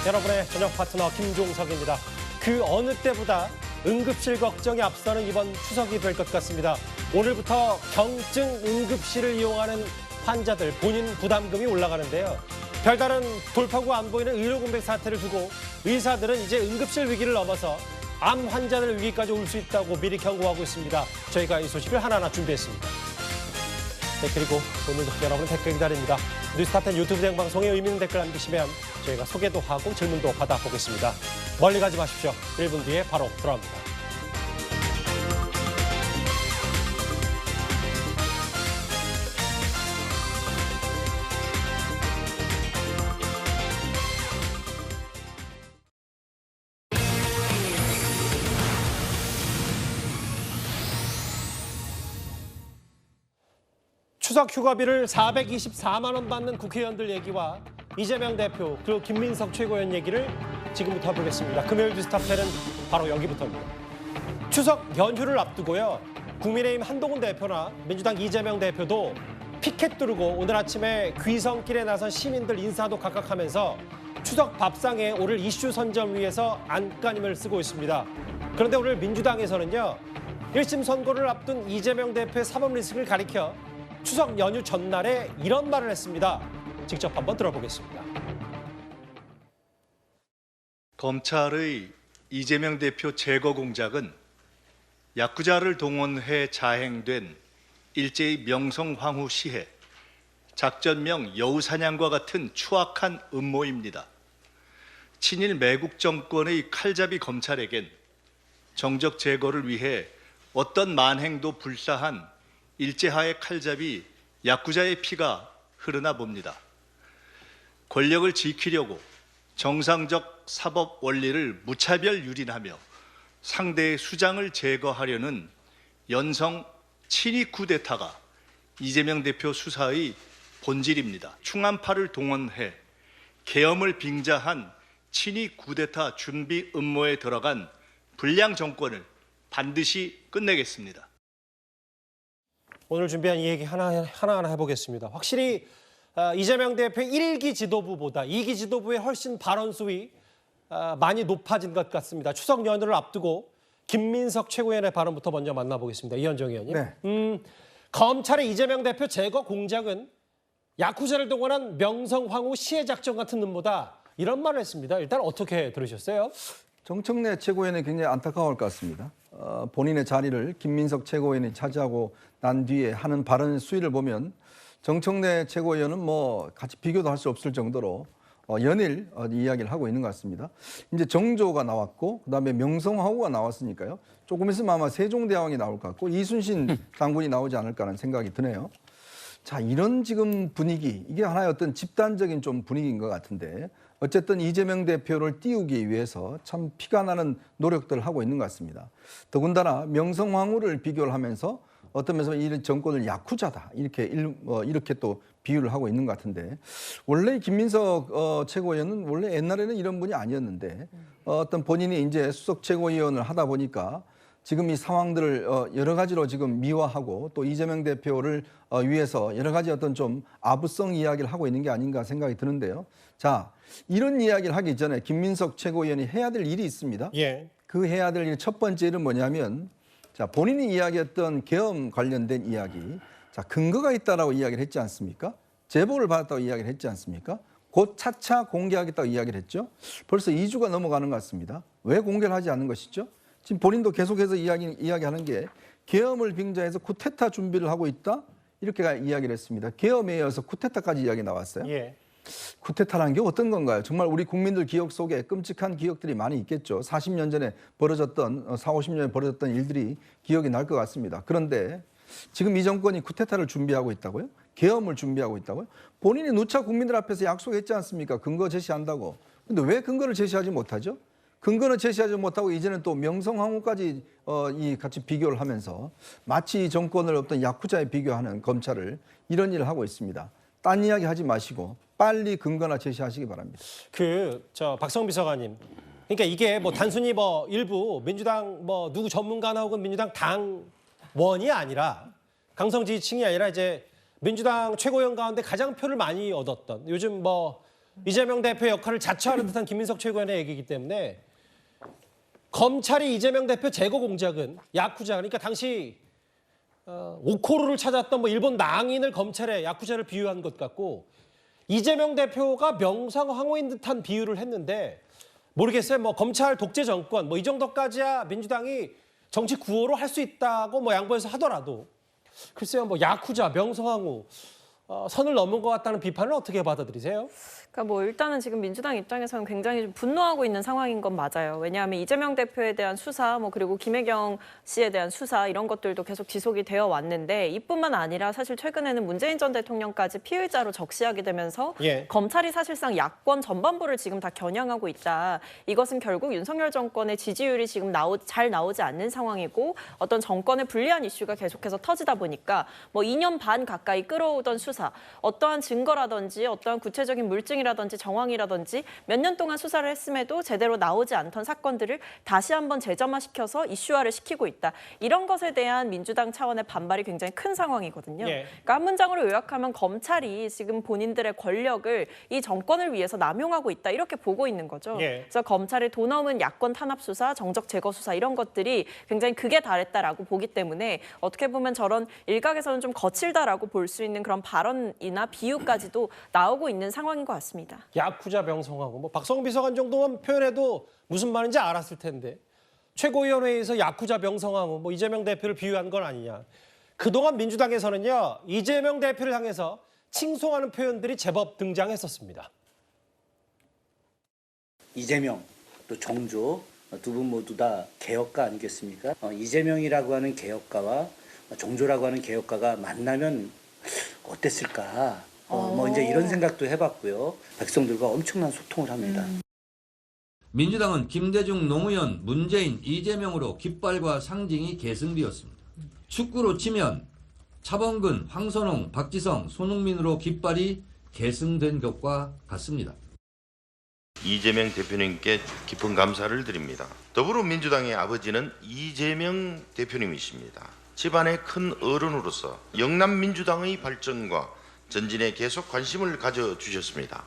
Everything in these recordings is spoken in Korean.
여러분의 저녁 파트너 김종석입니다. 그 어느 때보다 응급실 걱정이 앞서는 이번 추석이 될 것 같습니다. 오늘부터 경증 응급실을 이용하는 환자들 본인 부담금이 올라가는데요. 별다른 돌파구 안 보이는 의료 공백 사태를 두고 의사들은 이제 응급실 위기를 넘어서 암 환자들 위기까지 올 수 있다고 미리 경고하고 있습니다. 저희가 이 소식을 하나하나 준비했습니다. 네, 그리고 오늘도 여러분 댓글 기다립니다. 뉴스타텐 유튜브 생방송에 의미 있는 댓글 남기시면 저희가 소개도 하고 질문도 받아보겠습니다. 멀리 가지 마십시오. 1분 뒤에 바로 돌아옵니다. 추석 휴가비를 424만 원 받는 국회의원들 얘기와 이재명 대표 그리고 김민석 최고위원 얘기를 지금부터 해보겠습니다. 금요일 뉴스타텐은 바로 여기부터입니다. 추석 연휴를 앞두고요. 국민의힘 한동훈 대표나 민주당 이재명 대표도 피켓 두르고 오늘 아침에 귀성길에 나선 시민들 인사도 각각하면서 추석 밥상에 오를 이슈 선점 위해서 안간힘을 쓰고 있습니다. 그런데 오늘 민주당에서는요. 1심 선고를 앞둔 이재명 대표의 사법 리스크를 가리켜 추석 연휴 전날에 이런 말을 했습니다. 직접 한번 들어보겠습니다. 검찰의 이재명 대표 제거 공작은 야쿠자를 동원해 자행된 일제의 명성황후 시해, 작전명 여우사냥과 같은 추악한 음모입니다. 친일 매국 정권의 칼잡이 검찰에겐 정적 제거를 위해 어떤 만행도 불사한 일제하의 칼잡이 야쿠자의 피가 흐르나 봅니다. 권력을 지키려고 정상적 사법 원리를 무차별 유린하며 상대의 수장을 제거하려는 연성 친위 쿠데타가 이재명 대표 수사의 본질입니다. 충암파를 동원해 계엄을 빙자한 친위 쿠데타 준비 음모에 들어간 불량 정권을 반드시 끝내겠습니다. 오늘 준비한 이 얘기 하나하나 해보겠습니다. 확실히 이재명 대표의 1기 지도부보다 2기 지도부의 훨씬 발언 수위 많이 높아진 것 같습니다. 추석 연휴를 앞두고 김민석 최고위원의 발언부터 먼저 만나보겠습니다. 이현정 의원님. 네. 검찰의 이재명 대표 제거 공작은 야쿠자를 동원한 명성황후 시해 작전 같은 음모다. 이런 말을 했습니다. 일단 어떻게 들으셨어요? 정청래 최고위원이 굉장히 안타까울 것 같습니다. 본인의 자리를 김민석 최고위원이 차지하고 난 뒤에 하는 발언 수위를 보면 정청래 최고위원은 뭐 같이 비교도 할 수 없을 정도로 연일 이야기를 하고 있는 것 같습니다. 이제 정조가 나왔고 그다음에 명성황후가 나왔으니까요. 조금 있으면 아마 세종대왕이 나올 것 같고 이순신 장군이 나오지 않을까라는 생각이 드네요. 자, 이런 지금 분위기, 이게 하나의 어떤 집단적인 좀 분위기인 것 같은데 어쨌든 이재명 대표를 띄우기 위해서 참 피가 나는 노력들을 하고 있는 것 같습니다. 더군다나 명성황후를 비교를 하면서 어떤 면에서 이 정권을 야쿠자다 이렇게 또 비유를 하고 있는 것 같은데 원래 김민석 최고위원은 원래 옛날에는 이런 분이 아니었는데 어떤 본인이 이제 수석 최고위원을 하다 보니까 지금 이 상황들을 여러 가지로 지금 미화하고 또 이재명 대표를 위해서 여러 가지 어떤 좀 아부성 이야기를 하고 있는 게 아닌가 생각이 드는데요. 자, 이런 이야기를 하기 전에 김민석 최고위원이 해야 될 일이 있습니다. 예. 그 해야 될 일 첫 번째 일은 뭐냐면 자, 본인이 이야기했던 계엄 관련된 이야기. 자, 근거가 있다라고 이야기를 했지 않습니까? 제보를 받았다고 이야기를 했지 않습니까? 곧 차차 공개하겠다고 이야기를 했죠. 벌써 2주가 넘어가는 것 같습니다. 왜 공개를 하지 않는 것이죠? 지금 본인도 계속해서 이야기하는 게 계엄을 빙자해서 쿠데타 준비를 하고 있다? 이렇게 이야기를 했습니다. 계엄에 이어서 쿠데타까지 이야기 나왔어요. 예. 쿠데타라는 게 어떤 건가요? 정말 우리 국민들 기억 속에 끔찍한 기억들이 많이 있겠죠. 40년 전에 벌어졌던, 40, 50년 전에 벌어졌던 일들이 기억이 날 것 같습니다. 그런데 지금 이 정권이 쿠데타를 준비하고 있다고요? 계엄을 준비하고 있다고요? 본인이 누차 국민들 앞에서 약속했지 않습니까? 근거 제시한다고. 근데 왜 근거를 제시하지 못하죠? 근거는 제시하지 못하고 이제는 또 명성황후까지 같이 비교를 하면서 마치 이 정권을 어떤 야쿠자에 비교하는 검찰을 이런 일을 하고 있습니다. 딴 이야기 하지 마시고 빨리 근거나 제시하시기 바랍니다. 박성 비서관님. 그러니까 이게 뭐 단순히 뭐 일부 민주당 뭐 누구 전문가나 혹은 민주당 당원이 아니라 강성 지지층이 아니라 이제 민주당 최고위원 가운데 가장 표를 많이 얻었던 요즘 뭐 이재명 대표 역할을 자처하는 듯한 김민석 최고위원의 얘기이기 때문에 검찰이 이재명 대표 제거 공작은 야쿠자, 그러니까 당시 오코루를 찾았던 뭐 일본 낭인을 검찰에 야쿠자를 비유한 것 같고 이재명 대표가 명상황후인 듯한 비유를 했는데 모르겠어요. 뭐 검찰 독재 정권 뭐 이 정도까지야 민주당이 정치 구호로 할 수 있다고 뭐 양보해서 하더라도 글쎄요, 뭐 야쿠자, 명성황후 선을 넘은 것 같다는 비판을 어떻게 받아들이세요? 그러니까 뭐 일단은 지금 민주당 입장에서는 굉장히 좀 분노하고 있는 상황인 건 맞아요. 왜냐하면 이재명 대표에 대한 수사, 뭐 그리고 김혜경 씨에 대한 수사 이런 것들도 계속 지속이 되어 왔는데 이뿐만 아니라 사실 최근에는 문재인 전 대통령까지 피의자로 적시하게 되면서 예. 검찰이 사실상 야권 전반부를 지금 다 겨냥하고 있다. 이것은 결국 윤석열 정권의 지지율이 지금 잘 나오지 않는 상황이고 어떤 정권의 불리한 이슈가 계속해서 터지다 보니까 뭐 2년 반 가까이 끌어오던 수사, 어떠한 증거라든지 어떠한 구체적인 물증 이라든지 정황이라든지 몇 년 동안 수사를 했음에도 제대로 나오지 않던 사건들을 다시 한번 재점화시켜서 이슈화를 시키고 있다. 이런 것에 대한 민주당 차원의 반발이 굉장히 큰 상황이거든요. 예. 그러니까 한 문장으로 요약하면 검찰이 지금 본인들의 권력을 이 정권을 위해서 남용하고 있다. 이렇게 보고 있는 거죠. 예. 그래서 검찰의 돈 없는 야권 탄압 수사, 정적 제거 수사 이런 것들이 굉장히 극에 달했다라고 보기 때문에 어떻게 보면 저런 일각에서는 좀 거칠다라고 볼 수 있는 그런 발언이나 비유까지도 나오고 있는 상황인 것 같습니다. 야쿠자 명성하고 뭐 박성훈 비서관 정도만 표현해도 무슨 말인지 알았을 텐데 최고위원회에서 야쿠자 명성하고 뭐 이재명 대표를 비유한 건 아니냐. 그동안 민주당에서는요 이재명 대표를 향해서 칭송하는 표현들이 제법 등장했었습니다. 이재명 또 정조 두 분 모두 다 개혁가 아니겠습니까? 이재명이라고 하는 개혁가와 정조라고 하는 개혁가가 만나면 어땠을까? 뭐 이제 이런 생각도 해봤고요. 백성들과 엄청난 소통을 합니다. 민주당은 김대중, 노무현, 문재인, 이재명으로 깃발과 상징이 계승되었습니다. 축구로 치면 차범근, 황선홍, 박지성, 손흥민으로 깃발이 계승된 것과 같습니다. 이재명 대표님께 깊은 감사를 드립니다. 더불어민주당의 아버지는 이재명 대표님이십니다. 집안의 큰 어른으로서 영남민주당의 발전과 전진에 계속 관심을 가져주셨습니다.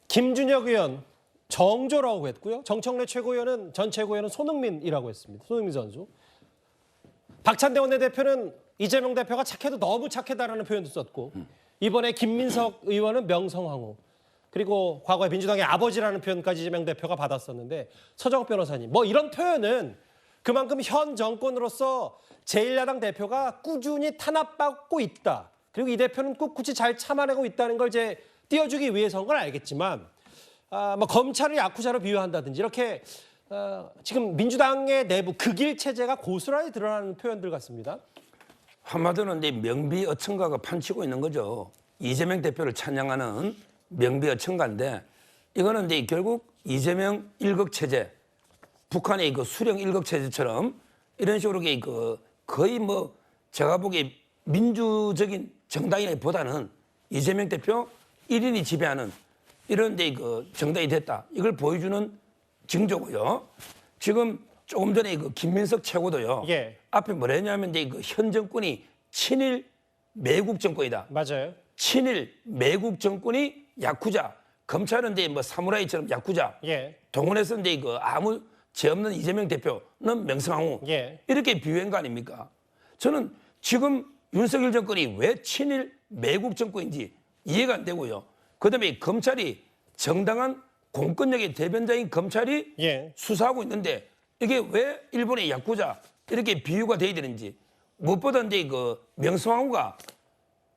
김준혁 의원 정조라고 했고요. 정청래 최고위원은 전 최고위원은 손흥민이라고 했습니다. 손흥민 선수. 박찬대 원내대표는 이재명 대표가 착해도 너무 착해다라는 표현도 썼고 이번에 김민석 의원은 명성황후 그리고 과거에 민주당의 아버지라는 표현까지 이재명 대표가 받았었는데 서정욱 변호사님 뭐 이런 표현은 그만큼 현 정권으로서 제1야당 대표가 꾸준히 탄압받고 있다. 그리고 이 대표는 꿋꿋이 잘 참아내고 있다는 걸 이제 띄워주기 위해서인 건 알겠지만 뭐 검찰을 야쿠자로 비유한다든지 이렇게 지금 민주당의 내부 극일 체제가 고스란히 드러나는 표현들 같습니다. 한마디로 이제 명비어천가가 판치고 있는 거죠. 이재명 대표를 찬양하는 명비어천가인데 이거는 이제 결국 이재명 일극 체제, 북한의 그 수령 일극 체제처럼 이런 식으로 거의 뭐 제가 보기에 민주적인 정당이보다는 이재명 대표 1인이 지배하는 이런 데 정당이 됐다. 이걸 보여주는 징조고요. 지금 조금 전에 김민석 최고도요. 예. 앞에 뭐라 했냐면 이제 현 정권이 친일 매국 정권이다. 맞아요. 친일 매국 정권이 야쿠자. 검찰은 이제 뭐 사무라이처럼 야쿠자. 예. 동원해서 이제 아무 죄 없는 이재명 대표는 명성황후. 예. 이렇게 비유한 거 아닙니까? 저는 지금 윤석열 정권이 왜 친일 매국 정권인지 이해가 안 되고요. 그다음에 검찰이 정당한 공권력의 대변자인 검찰이 예. 수사하고 있는데 이게 왜 일본의 야쿠자 이렇게 비유가 돼야 되는지 무엇보다 이제 명성황후가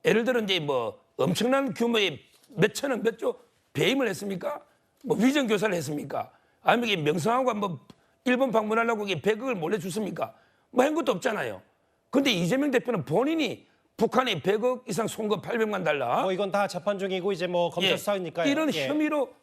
예를 들어 이제 뭐 엄청난 규모의 몇천 원, 몇 조 배임을 했습니까? 뭐 위정 교사를 했습니까? 아니면 이게 명성황후가 뭐 일본 방문하려고 이게 100억을 몰래 줬습니까? 뭐 한 것도 없잖아요. 근데 이재명 대표는 본인이 북한에 100억 이상 송금 800만 달러. 뭐 이건 다 재판 중이고 이제 뭐 검찰 수사니까요. 이런 예. 혐의로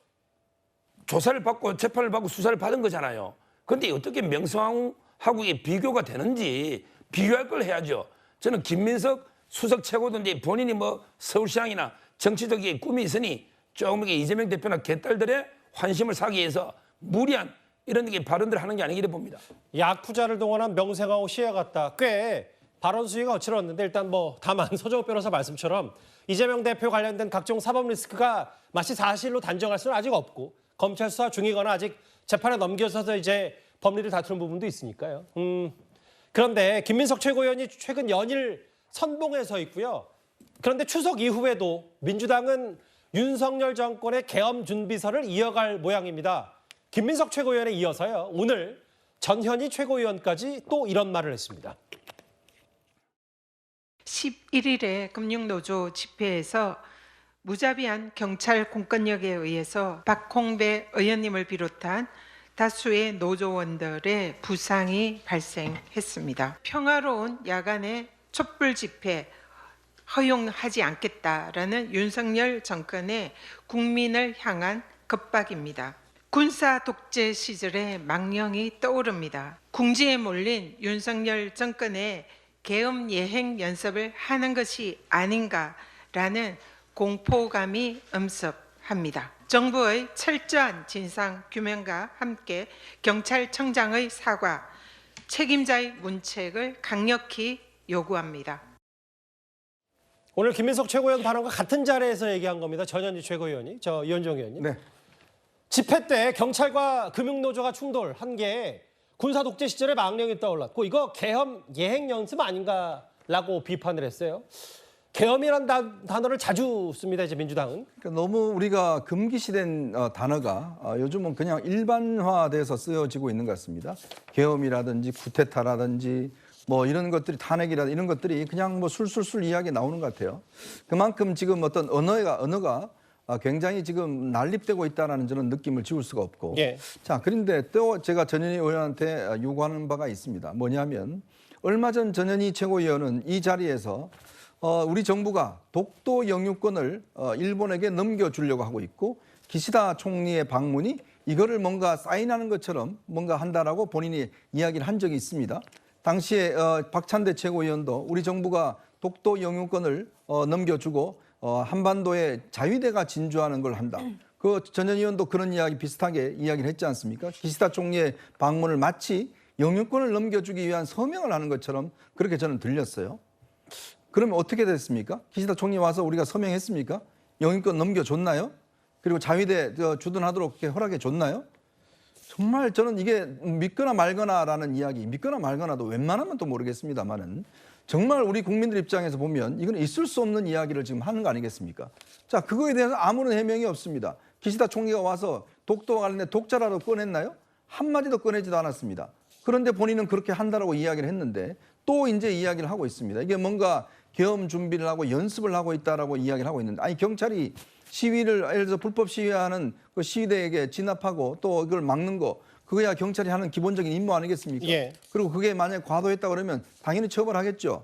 조사를 받고 재판을 받고 수사를 받은 거잖아요. 근데 어떻게 명성황후하고 이게 비교가 되는지 비교할 걸 해야죠. 저는 김민석 수석 최고든지 본인이 뭐 서울시장이나 정치적인 꿈이 있으니 조금 이재명 대표나 개딸들의 환심을 사기 위해서 무리한 이런 발언들을 하는 게 아니기를 봅니다. 야쿠자를 동원한 명성황후 시해 같다. 꽤 발언 수위가 어지러웠는데 일단 뭐 다만 서정욱 변호사 말씀처럼 이재명 대표 관련된 각종 사법 리스크가 마치 사실로 단정할 수는 아직 없고 검찰 수사 중이거나 아직 재판에 넘겨서서 이제 법리를 다투는 부분도 있으니까요. 그런데 김민석 최고위원이 최근 연일 선봉에 서 있고요. 그런데 추석 이후에도 민주당은 윤석열 정권의 계엄 준비설을 이어갈 모양입니다. 김민석 최고위원에 이어서요. 오늘 전현희 최고위원까지 또 이런 말을 했습니다. 11일에 금융노조 집회에서 무자비한 경찰 공권력에 의해서 박홍배 의원님을 비롯한 다수의 노조원들의 부상이 발생했습니다. 평화로운 야간의 촛불 집회 허용하지 않겠다라는 윤석열 정권의 국민을 향한 겁박입니다. 군사 독재 시절의 망령이 떠오릅니다. 궁지에 몰린 윤석열 정권의 계엄 예행 연습을 하는 것이 아닌가라는 공포감이 엄습합니다. 정부의 철저한 진상 규명과 함께 경찰청장의 사과, 책임자의 문책을 강력히 요구합니다. 오늘 김민석 최고위원 발언과 같은 자리에서 얘기한 겁니다. 전현희 최고위원이, 이현정 의원님. 네. 집회 때 경찰과 금융노조가 충돌한 게 군사 독재 시절의 망령이 떠올랐고 이거 계엄 예행 연습 아닌가라고 비판을 했어요. 계엄이라는 단어를 자주 씁니다. 이제 민주당은. 그러니까 너무 우리가 금기시된 단어가 요즘은 그냥 일반화돼서 쓰여지고 있는 것 같습니다. 계엄이라든지 쿠데타라든지 뭐 이런 것들이 탄핵이라든지 이런 것들이 그냥 뭐 술술술 이야기 나오는 것 같아요. 그만큼 지금 어떤 언어가 굉장히 지금 난립되고 있다는 저는 느낌을 지울 수가 없고. 예. 자, 그런데 또 제가 전현희 의원한테 요구하는 바가 있습니다. 뭐냐면 얼마 전 전현희 최고위원은 이 자리에서 우리 정부가 독도 영유권을 일본에게 넘겨주려고 하고 있고 기시다 총리의 방문이 이거를 뭔가 사인하는 것처럼 뭔가 한다라고 본인이 이야기를 한 적이 있습니다. 당시에 박찬대 최고위원도 우리 정부가 독도 영유권을 넘겨주고 한반도에 자위대가 진주하는 걸 한다. 그 전현희 의원도 그런 이야기 비슷하게 이야기를 했지 않습니까? 기시다 총리의 방문을 마치 영유권을 넘겨주기 위한 서명을 하는 것처럼 그렇게 저는 들렸어요. 그러면 어떻게 됐습니까? 기시다 총리 와서 우리가 서명했습니까? 영유권 넘겨줬나요? 그리고 자위대 주둔하도록 이렇게 허락해 줬나요? 정말 저는 이게 믿거나 말거나라는 이야기, 믿거나 말거나도 웬만하면 또 모르겠습니다만은 정말 우리 국민들 입장에서 보면 이건 있을 수 없는 이야기를 지금 하는 거 아니겠습니까? 자, 그거에 대해서 아무런 해명이 없습니다. 기시다 총리가 와서 독도와 관련된 독자라도 꺼냈나요? 한마디도 꺼내지도 않았습니다. 그런데 본인은 그렇게 한다라고 이야기를 했는데 또 이제 이야기를 하고 있습니다. 이게 뭔가 계엄 준비를 하고 연습을 하고 있다라고 이야기를 하고 있는데 아니 경찰이 시위를 예를 들어서 불법 시위하는 그 시위대에게 진압하고 또 이걸 막는 거 그거야 경찰이 하는 기본적인 임무 아니겠습니까? 예. 그리고 그게 만약에 과도했다 그러면 당연히 처벌하겠죠.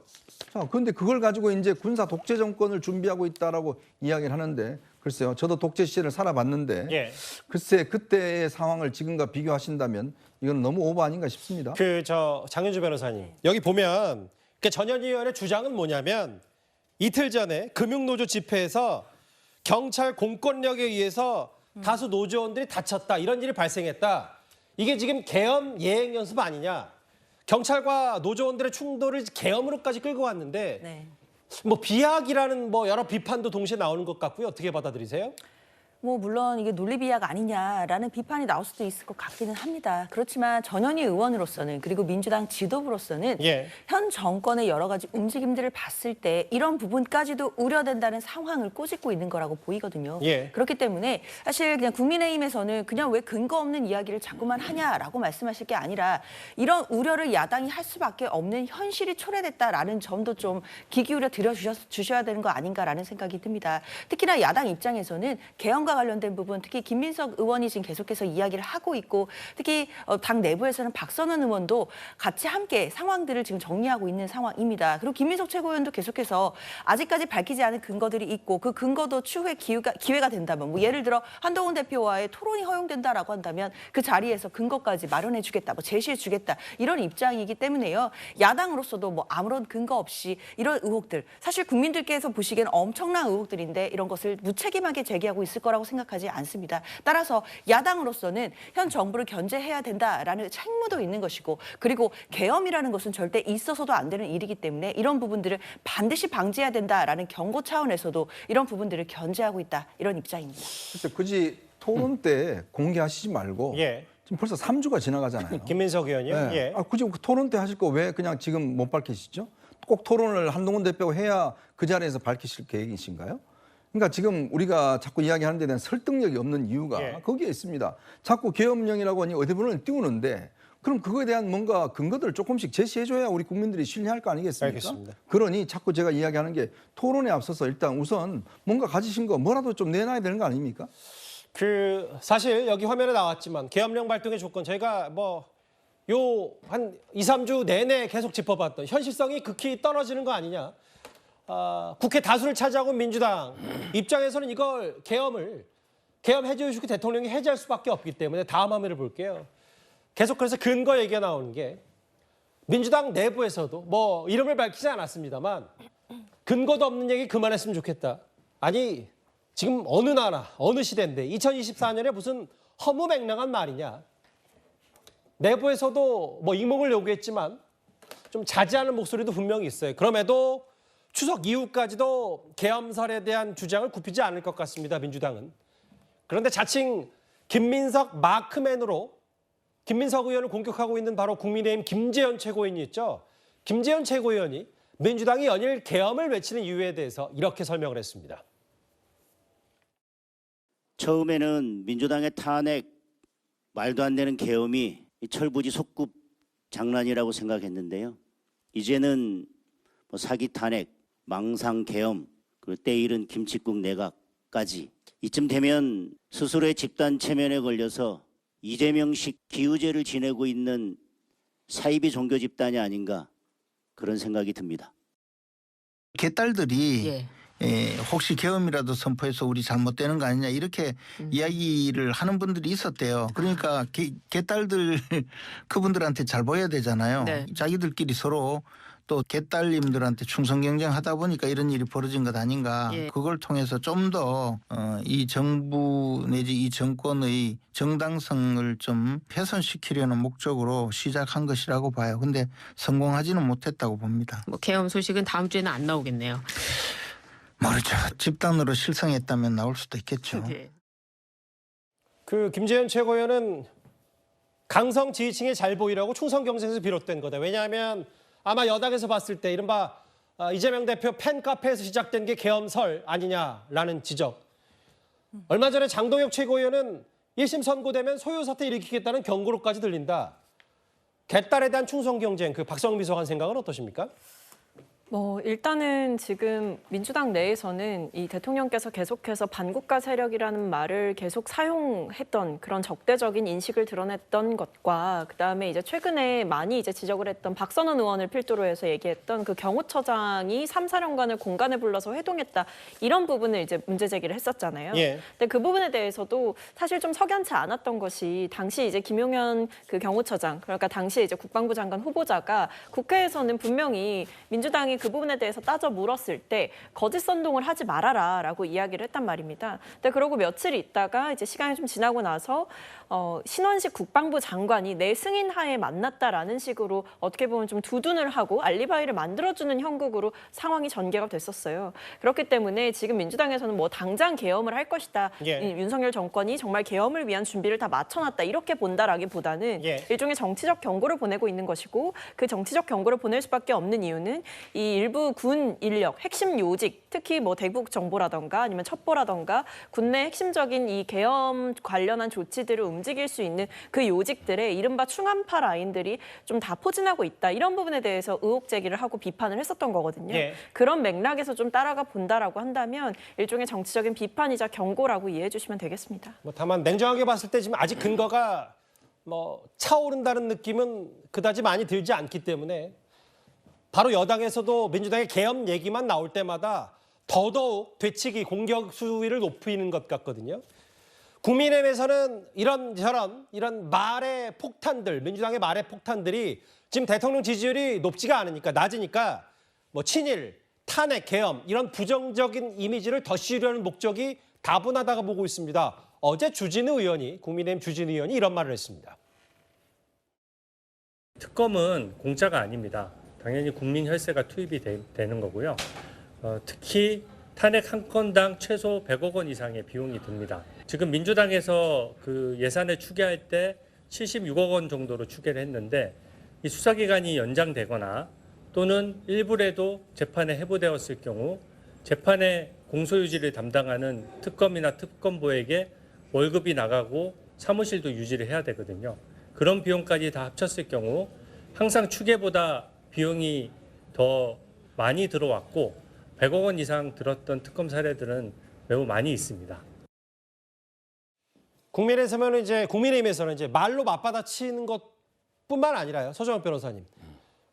자, 그런데 그걸 가지고 이제 군사 독재 정권을 준비하고 있다라고 이야기를 하는데 글쎄요. 저도 독재 시절을 살아봤는데 예. 글쎄 그때의 상황을 지금과 비교하신다면 이건 너무 오버 아닌가 싶습니다. 장윤주 변호사님. 여기 보면 전현희 의원의 주장은 뭐냐면 이틀 전에 금융노조 집회에서 경찰 공권력에 의해서 다수 노조원들이 다쳤다. 이런 일이 발생했다. 이게 지금 계엄 예행 연습 아니냐. 경찰과 노조원들의 충돌을 계엄으로까지 끌고 왔는데 네. 뭐 비약이라는 뭐 여러 비판도 동시에 나오는 것 같고요. 어떻게 받아들이세요? 뭐 물론 이게 논리비약 아니냐라는 비판이 나올 수도 있을 것 같기는 합니다. 그렇지만 전현희 의원으로서는 그리고 민주당 지도부로서는 예. 현 정권의 여러 가지 움직임들을 봤을 때 이런 부분까지도 우려된다는 상황을 꼬집고 있는 거라고 보이거든요. 예. 그렇기 때문에 사실 그냥 국민의힘에서는 그냥 왜 근거 없는 이야기를 자꾸만 하냐라고 말씀하실 게 아니라 이런 우려를 야당이 할 수밖에 없는 현실이 초래됐다라는 점도 좀 귀 기울여 들어주셔야 되는 거 아닌가라는 생각이 듭니다. 특히나 야당 입장에서는 계엄과 관련된 부분, 특히 김민석 의원이 지금 계속해서 이야기를 하고 있고 특히 당 내부에서는 박선원 의원도 같이 함께 상황들을 지금 정리하고 있는 상황입니다. 그리고 김민석 최고위원도 계속해서 아직까지 밝히지 않은 근거들이 있고 그 근거도 추후에 기회가 된다면 뭐 예를 들어 한동훈 대표와의 토론이 허용된다라고 한다면 그 자리에서 근거까지 마련해 주겠다, 뭐 제시해 주겠다 이런 입장이기 때문에요. 야당으로서도 뭐 아무런 근거 없이 이런 의혹들 사실 국민들께서 보시기엔 엄청난 의혹들인데 이런 것을 무책임하게 제기하고 있을 거라고 거라고 생각하지 않습니다. 따라서 야당으로서는 현 정부를 견제해야 된다라는 책무도 있는 것이고 그리고 계엄이라는 것은 절대 있어서도 안 되는 일이기 때문에 이런 부분들을 반드시 방지해야 된다라는 경고 차원에서도 이런 부분들을 견제하고 있다 이런 입장입니다. 그래서 굳이 토론 때 공개하시지 말고 예. 지금 벌써 3주가 지나가잖아요. 김민석 의원이요. 네. 예. 굳이 그 토론 때 하실 거 왜 그냥 지금 못 밝히시죠? 꼭 토론을 한동훈 대표가 해야 그 자리에서 밝히실 계획이신가요? 그러니까 지금 우리가 자꾸 이야기하는 데 대한 설득력이 없는 이유가 예. 거기에 있습니다. 자꾸 계엄령이라고 하니 어디부를 띄우는데 그럼 그거에 대한 뭔가 근거들을 조금씩 제시해줘야 우리 국민들이 신뢰할 거 아니겠습니까? 알겠습니다. 그러니 자꾸 제가 이야기하는 게 토론에 앞서서 일단 우선 뭔가 가지신 거 뭐라도 좀 내놔야 되는 거 아닙니까? 사실 여기 화면에 나왔지만 계엄령 발동의 조건 저희가 한 2, 3주 내내 계속 짚어봤던 현실성이 극히 떨어지는 거 아니냐. 국회 다수를 차지하고 민주당 입장에서는 이걸 계엄 해제해주고 대통령이 해제할 수밖에 없기 때문에 다음 화면을 볼게요. 계속 그래서 근거 얘기가 나오는 게 민주당 내부에서도 이름을 밝히지 않았습니다만 근거도 없는 얘기 그만했으면 좋겠다. 아니 지금 어느 나라, 어느 시대인데 2024년에 무슨 허무맹랑한 말이냐. 내부에서도 임목을 요구했지만 좀 자제하는 목소리도 분명히 있어요. 그럼에도 추석 이후까지도 계엄설에 대한 주장을 굽히지 않을 것 같습니다. 민주당은. 그런데 자칭 김민석 마크맨으로 김민석 의원을 공격하고 있는 바로 국민의힘 김재현 최고위원이 있죠. 김재현 최고위원이 민주당이 연일 계엄을 외치는 이유에 대해서 이렇게 설명을 했습니다. 처음에는 민주당의 탄핵, 말도 안 되는 계엄이 철부지 속급 장난이라고 생각했는데요. 이제는 사기 탄핵, 망상 계엄, 그리고 때이른 김칫국 내각까지 이쯤 되면 스스로의 집단 체면에 걸려서 이재명식 기우제를 지내고 있는 사이비 종교 집단이 아닌가 그런 생각이 듭니다. 개딸들이 혹시 계엄이라도 선포해서 우리 잘못되는 거 아니냐 이렇게 이야기를 하는 분들이 있었대요. 그러니까 개딸들 그분들한테 잘 보여야 되잖아요. 네. 자기들끼리 서로 또 개딸님들한테 충성 경쟁하다 보니까 이런 일이 벌어진 것 아닌가. 그걸 통해서 좀 더 이 정부 내지 이 정권의 정당성을 좀 훼손시키려는 목적으로 시작한 것이라고 봐요. 근데 성공하지는 못했다고 봅니다. 계엄 소식은 다음 주에는 안 나오겠네요. 모르죠. 집단으로 실성했다면 나올 수도 있겠죠. 김재현 최고위원은 강성 지지층에 잘 보이라고 총선 경쟁에서 비롯된 거다. 왜냐하면 아마 여당에서 봤을 때 이른바 이재명 대표 팬카페에서 시작된 게 계엄설 아니냐라는 지적. 얼마 전에 장동혁 최고위원은 1심 선고되면 소요 사태 일으키겠다는 경고로까지 들린다. 개딸에 대한 충성 경쟁, 박성미 비서관 생각은 어떠십니까? 일단은 지금 민주당 내에서는 이 대통령께서 계속해서 반국가 세력이라는 말을 계속 사용했던 그런 적대적인 인식을 드러냈던 것과 그다음에 이제 최근에 많이 이제 지적을 했던 박선원 의원을 필두로 해서 얘기했던 그 경호처장이 3사령관을 공간에 불러서 회동했다 이런 부분을 이제 문제 제기를 했었잖아요. 근데 그 부분에 대해서도 사실 좀 석연치 않았던 것이 당시 이제 김용현 그 경호처장 그러니까 당시 이제 국방부 장관 후보자가 국회에서는 분명히 민주당이 그 부분에 대해서 따져 물었을 때 거짓 선동을 하지 말아라라고 이야기를 했단 말입니다. 근데 그러고 며칠 있다가 이제 시간이 좀 지나고 나서 신원식 국방부 장관이 내 승인하에 만났다라는 식으로 어떻게 보면 좀 두둔을 하고 알리바이를 만들어주는 형국으로 상황이 전개가 됐었어요. 그렇기 때문에 지금 민주당에서는 당장 계엄을 할 것이다. 윤석열 정권이 정말 계엄을 위한 준비를 다 맞춰놨다 이렇게 본다라기보다는 일종의 정치적 경고를 보내고 있는 것이고 그 정치적 경고를 보낼 수밖에 없는 이유는 이 일부 군 인력, 핵심 요직, 특히 대국 정보라던가 아니면 첩보라던가 군내 핵심적인 이 계엄 관련한 조치들을 움직일 수 있는 그 요직들의 이른바 충암파 라인들이 좀 다 포진하고 있다. 이런 부분에 대해서 의혹 제기를 하고 비판을 했었던 거거든요. 그런 맥락에서 좀 따라가 본다라고 한다면 일종의 정치적인 비판이자 경고라고 이해해 주시면 되겠습니다. 다만 냉정하게 봤을 때 지금 아직 근거가 차오른다는 느낌은 그다지 많이 들지 않기 때문에 바로 여당에서도 민주당의 계엄 얘기만 나올 때마다 더더욱 되치기 공격 수위를 높이는 것 같거든요. 국민의힘에서는 이런 말의 폭탄들, 민주당의 말의 폭탄들이 지금 대통령 지지율이 낮으니까 친일, 탄핵, 계엄 이런 부정적인 이미지를 덧씌우려는 목적이 다분하다고 보고 있습니다. 어제 주진우 의원이, 국민의힘 주진우 의원이 이런 말을 했습니다. 특검은 공짜가 아닙니다. 당연히 국민 혈세가 투입이 되는 거고요. 특히 탄핵 한 건당 최소 100억 원 이상의 비용이 듭니다. 지금 민주당에서 그 예산을 추계할 때 76억 원 정도로 추계를 했는데 이 수사기간이 연장되거나 또는 일부라도 재판에 회부되었을 경우 재판의 공소유지를 담당하는 특검이나 특검보에게 월급이 나가고 사무실도 유지를 해야 되거든요. 그런 비용까지 다 합쳤을 경우 항상 추계보다 비용이 더 많이 들어왔고 100억 원 이상 들었던 특검 사례들은 매우 많이 있습니다. 국민의힘에서는 이제 말로 맞받아치는 것뿐만 아니라요. 서정환 변호사님,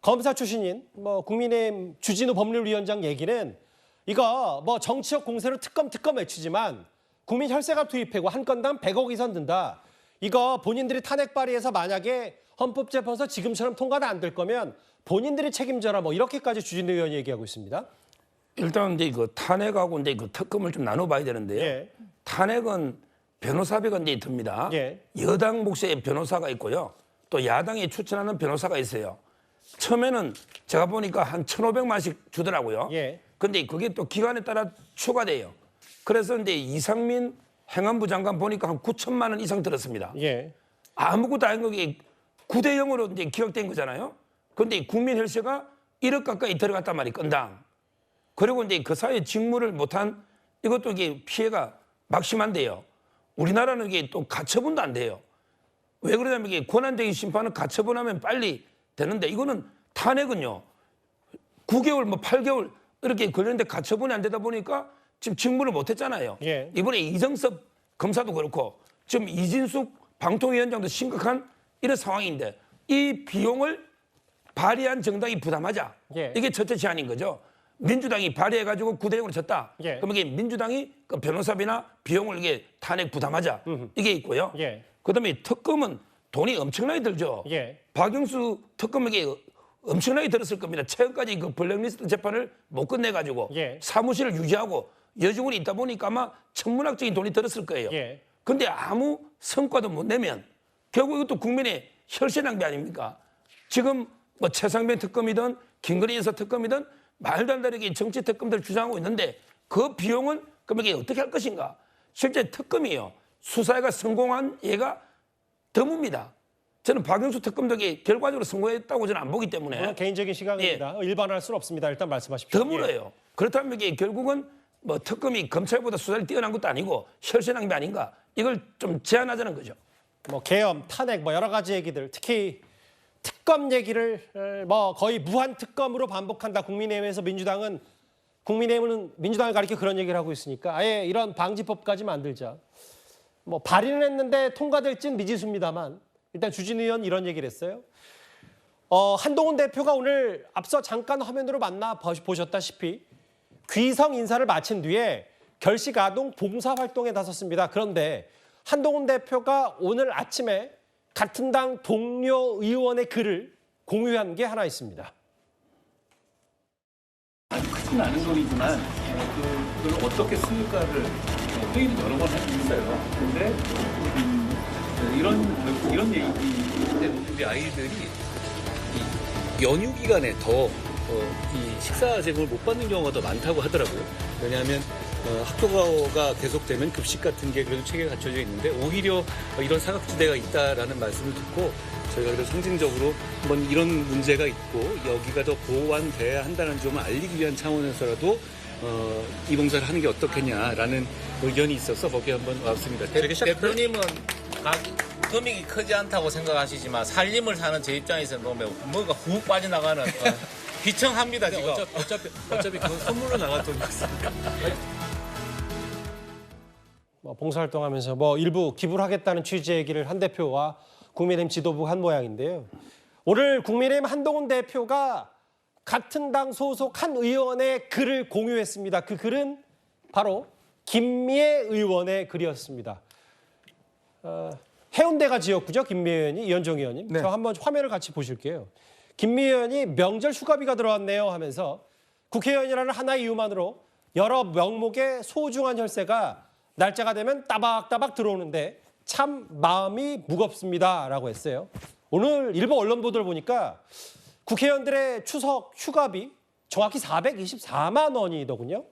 검사 출신인 국민의힘 주진우 법률위원장 얘기는 이거 정치적 공세로 특검 외치지만 국민 혈세가 투입하고 한 건당 100억 이상 든다. 이거 본인들이 탄핵 발의해서 만약에 헌법재판소 지금처럼 통과가 안 될 거면 본인들이 책임져라 이렇게까지 주진우 의원이 얘기하고 있습니다. 일단 이제 그 탄핵하고 이제 그 특검을 좀 나눠봐야 되는데요. 예. 탄핵은 변호사비가 이제 듭니다. 예. 여당 몫의 변호사가 있고요. 또 야당이 추천하는 변호사가 있어요. 처음에는 제가 보니까 한 1,500만씩 주더라고요. 예. 근데 그게 또 기간에 따라 추가돼요. 그래서 이제 이상민 행안부 장관 보니까 한 9천만 원 이상 들었습니다. 예. 아무것도 아닌 거게 9대 0으로 이제 기각된 거잖아요. 그런데 국민 혈세가 1억 가까이 들어갔단 말이에요, 건당. 그리고 이제 그 사이에 직무를 못한 이것도 이게 피해가 막심한데요. 우리나라는 이게 또 가처분도 안 돼요. 왜 그러냐면 이게 권한쟁의 심판은 가처분하면 빨리 되는데 이거는 탄핵은요. 9개월, 8개월 이렇게 걸렸는데 가처분이 안 되다 보니까 지금 직무를 못했잖아요. 예. 이번에 이정섭 검사도 그렇고 지금 이진숙 방통위원장도 심각한 이런 상황인데 이 비용을 발의한 정당이 부담하자. 예. 이게 첫째 제안인 거죠. 민주당이 발의해가지고 9대 0으로 졌다. 예. 그럼 이게 민주당이 그 변호사비나 비용을 이게 탄핵 부담하자. 이게 있고요. 예. 그다음에 특검은 돈이 엄청나게 들죠. 예. 박영수 특검에게 엄청나게 들었을 겁니다. 최근까지 그 블랙리스트 재판을 못 끝내가지고 예. 사무실을 유지하고 여직원이 있다 보니까 아마 천문학적인 돈이 들었을 거예요. 예. 근데 아무 성과도 못 내면 결국 이것도 국민의 혈세 낭비 아닙니까? 지금 최상병 특검이든 김건희 여사 특검이든 말도 안 되게 정치 특검들을 주장하고 있는데 그 비용은 그럼 이게 어떻게 할 것인가? 실제 특검이요. 수사가 성공한 예가 드뭅니다. 저는 박영수 특검도 결과적으로 성공했다고 저는 안 보기 때문에. 개인적인 시각입니다. 일반화할 수는 없습니다. 일단 말씀하십시오. 드물어요. 그렇다면 이게 결국은 특검이 검찰보다 수사를 뛰어난 것도 아니고 혈세 낭비 아닌가? 이걸 좀 제한하자는 거죠. 계엄, 탄핵, 여러 가지 얘기들, 특히 특검 얘기를 거의 무한 특검으로 반복한다. 국민의힘에서 민주당은 민주당을 가리켜 그런 얘기를 하고 있으니까 아예 이런 방지법까지 만들자. 발의는 했는데 통과될지는 미지수입니다만 일단 주진우 의원 이런 얘기를 했어요. 한동훈 대표가 오늘 앞서 잠깐 화면으로 만나 보셨다시피 귀성 인사를 마친 뒤에 결식아동 봉사활동에 나섰습니다. 그런데 한동훈 대표가 오늘 아침에 같은 당 동료 의원의 글을 공유한 게 하나 있습니다. 크진 않은 돈이지만 그걸 어떻게 쓸까를 회의를 여러 번 했어요. 그런데 이런 얘기 때문에 우리 아이들이 이 연휴 기간에 더 이 식사 제공을 못 받는 경우가 더 많다고 하더라고요. 왜냐하면 학교가 계속되면 급식 같은 게 그래도 체계가 갖춰져 있는데 오히려 이런 사각지대가 있다라는 말씀을 듣고 저희가 그래도 상징적으로 한번 이런 문제가 있고 여기가 더 보완돼야 한다는 점을 알리기 위한 차원에서라도 이 봉사를 하는 게 어떻겠냐라는 의견이 있어서 거기에 한번 왔습니다. 대표님은 금액이 크지 않다고 생각하시지만 살림을 사는 제 입장에서 보면 뭐가 훅 빠져나가는 비청합니다 지금. 어차피 그건 선물로 나갈 돈이었으니까. 봉사활동하면서 일부 기부를 하겠다는 취지의 얘기를 한 대표와 국민의힘 지도부가 한 모양인데요. 오늘 국민의힘 한동훈 대표가 같은 당 소속 한 의원의 글을 공유했습니다. 그 글은 바로 김미애 의원의 글이었습니다. 해운대가 지역구죠, 김미애 의원이, 이현정 의원님. 네. 저 한번 화면을 같이 보실게요. 김미애 의원이 명절 휴가비가 들어왔네요 하면서 국회의원이라는 하나의 이유만으로 여러 명목의 소중한 혈세가 날짜가 되면 따박따박 들어오는데 참 마음이 무겁습니다라고 했어요. 오늘 일부 언론 보도를 보니까 국회의원들의 추석 휴가비 정확히 424만 원이더군요.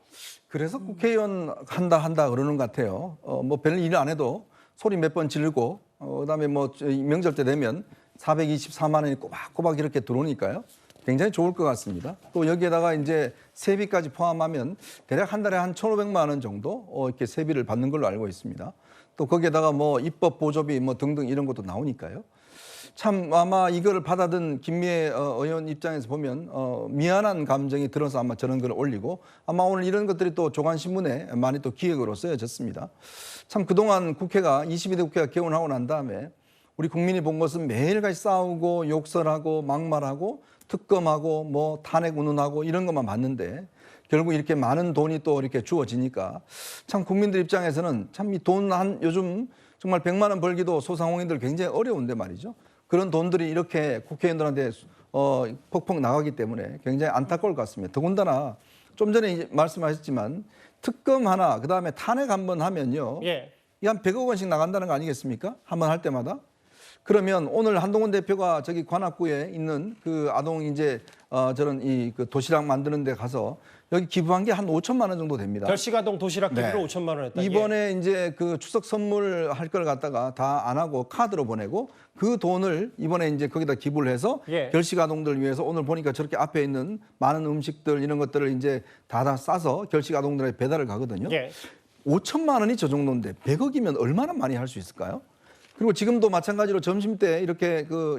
그래서 국회의원 한다 그러는 것 같아요. 뭐 별 일 안 해도 소리 몇 번 지르고 그다음에 뭐 명절 때 되면 424만 원이 꼬박꼬박 이렇게 들어오니까요. 굉장히 좋을 것 같습니다. 또 여기에다가 이제 세비까지 포함하면 대략 한 달에 한 1,500만 원 정도 이렇게 세비를 받는 걸로 알고 있습니다. 또 거기에다가 뭐 입법 보조비 뭐 등등 이런 것도 나오니까요. 참 아마 이걸 받아든 김미애 의원 입장에서 보면 미안한 감정이 들어서 아마 저런 걸 올리고 아마 오늘 이런 것들이 또 조간신문에 많이 또 기획으로 쓰여졌습니다. 참 그동안 국회가 22대 국회가 개원하고 난 다음에 우리 국민이 본 것은 매일같이 싸우고 욕설하고 막말하고 특검하고 뭐 탄핵 운운하고 이런 것만 봤는데 결국 이렇게 많은 돈이 또 이렇게 주어지니까 참 국민들 입장에서는 참 이 돈 한 요즘 정말 100만 원 벌기도 소상공인들 굉장히 어려운데 말이죠. 그런 돈들이 이렇게 국회의원들한테 퍽퍽 나가기 때문에 굉장히 안타까울 것 같습니다. 더군다나 좀 전에 말씀하셨지만 특검 하나 그다음에 탄핵 한번 하면요. 예. 이 한 100억 원씩 나간다는 거 아니겠습니까? 한번 할 때마다. 그러면 오늘 한동훈 대표가 저기 관악구에 있는 그 아동 이제 저런 이 그 도시락 만드는 데 가서 여기 기부한 게 한 5천만 원 정도 됩니다. 별식아동 도시락 기부로 네. 5천만 원 했다. 이번에 이제 그 추석 선물 할 걸 갖다가 다 안 하고 카드로 보내고 그 돈을 이번에 이제 거기다 기부를 해서 예. 결식아동들 위해서 오늘 보니까 저렇게 앞에 있는 많은 음식들 이런 것들을 이제 다 싸서 결식아동들에게 배달을 가거든요. 예. 5천만 원이 저 정도인데 100억이면 얼마나 많이 할 수 있을까요? 그리고 지금도 마찬가지로 점심 때 이렇게 그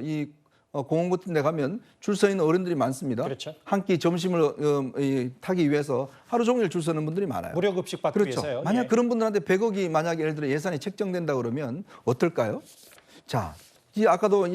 공원 같은 데 가면 줄 서 있는 어른들이 많습니다. 그렇죠. 한 끼 점심을 타기 위해서 하루 종일 줄 서는 분들이 많아요. 무료 급식 받기 그렇죠. 위해서요. 만약 예. 그런 분들한테 100억이 만약 예를 들어 예산이 책정된다 그러면 어떨까요? 자, 아까도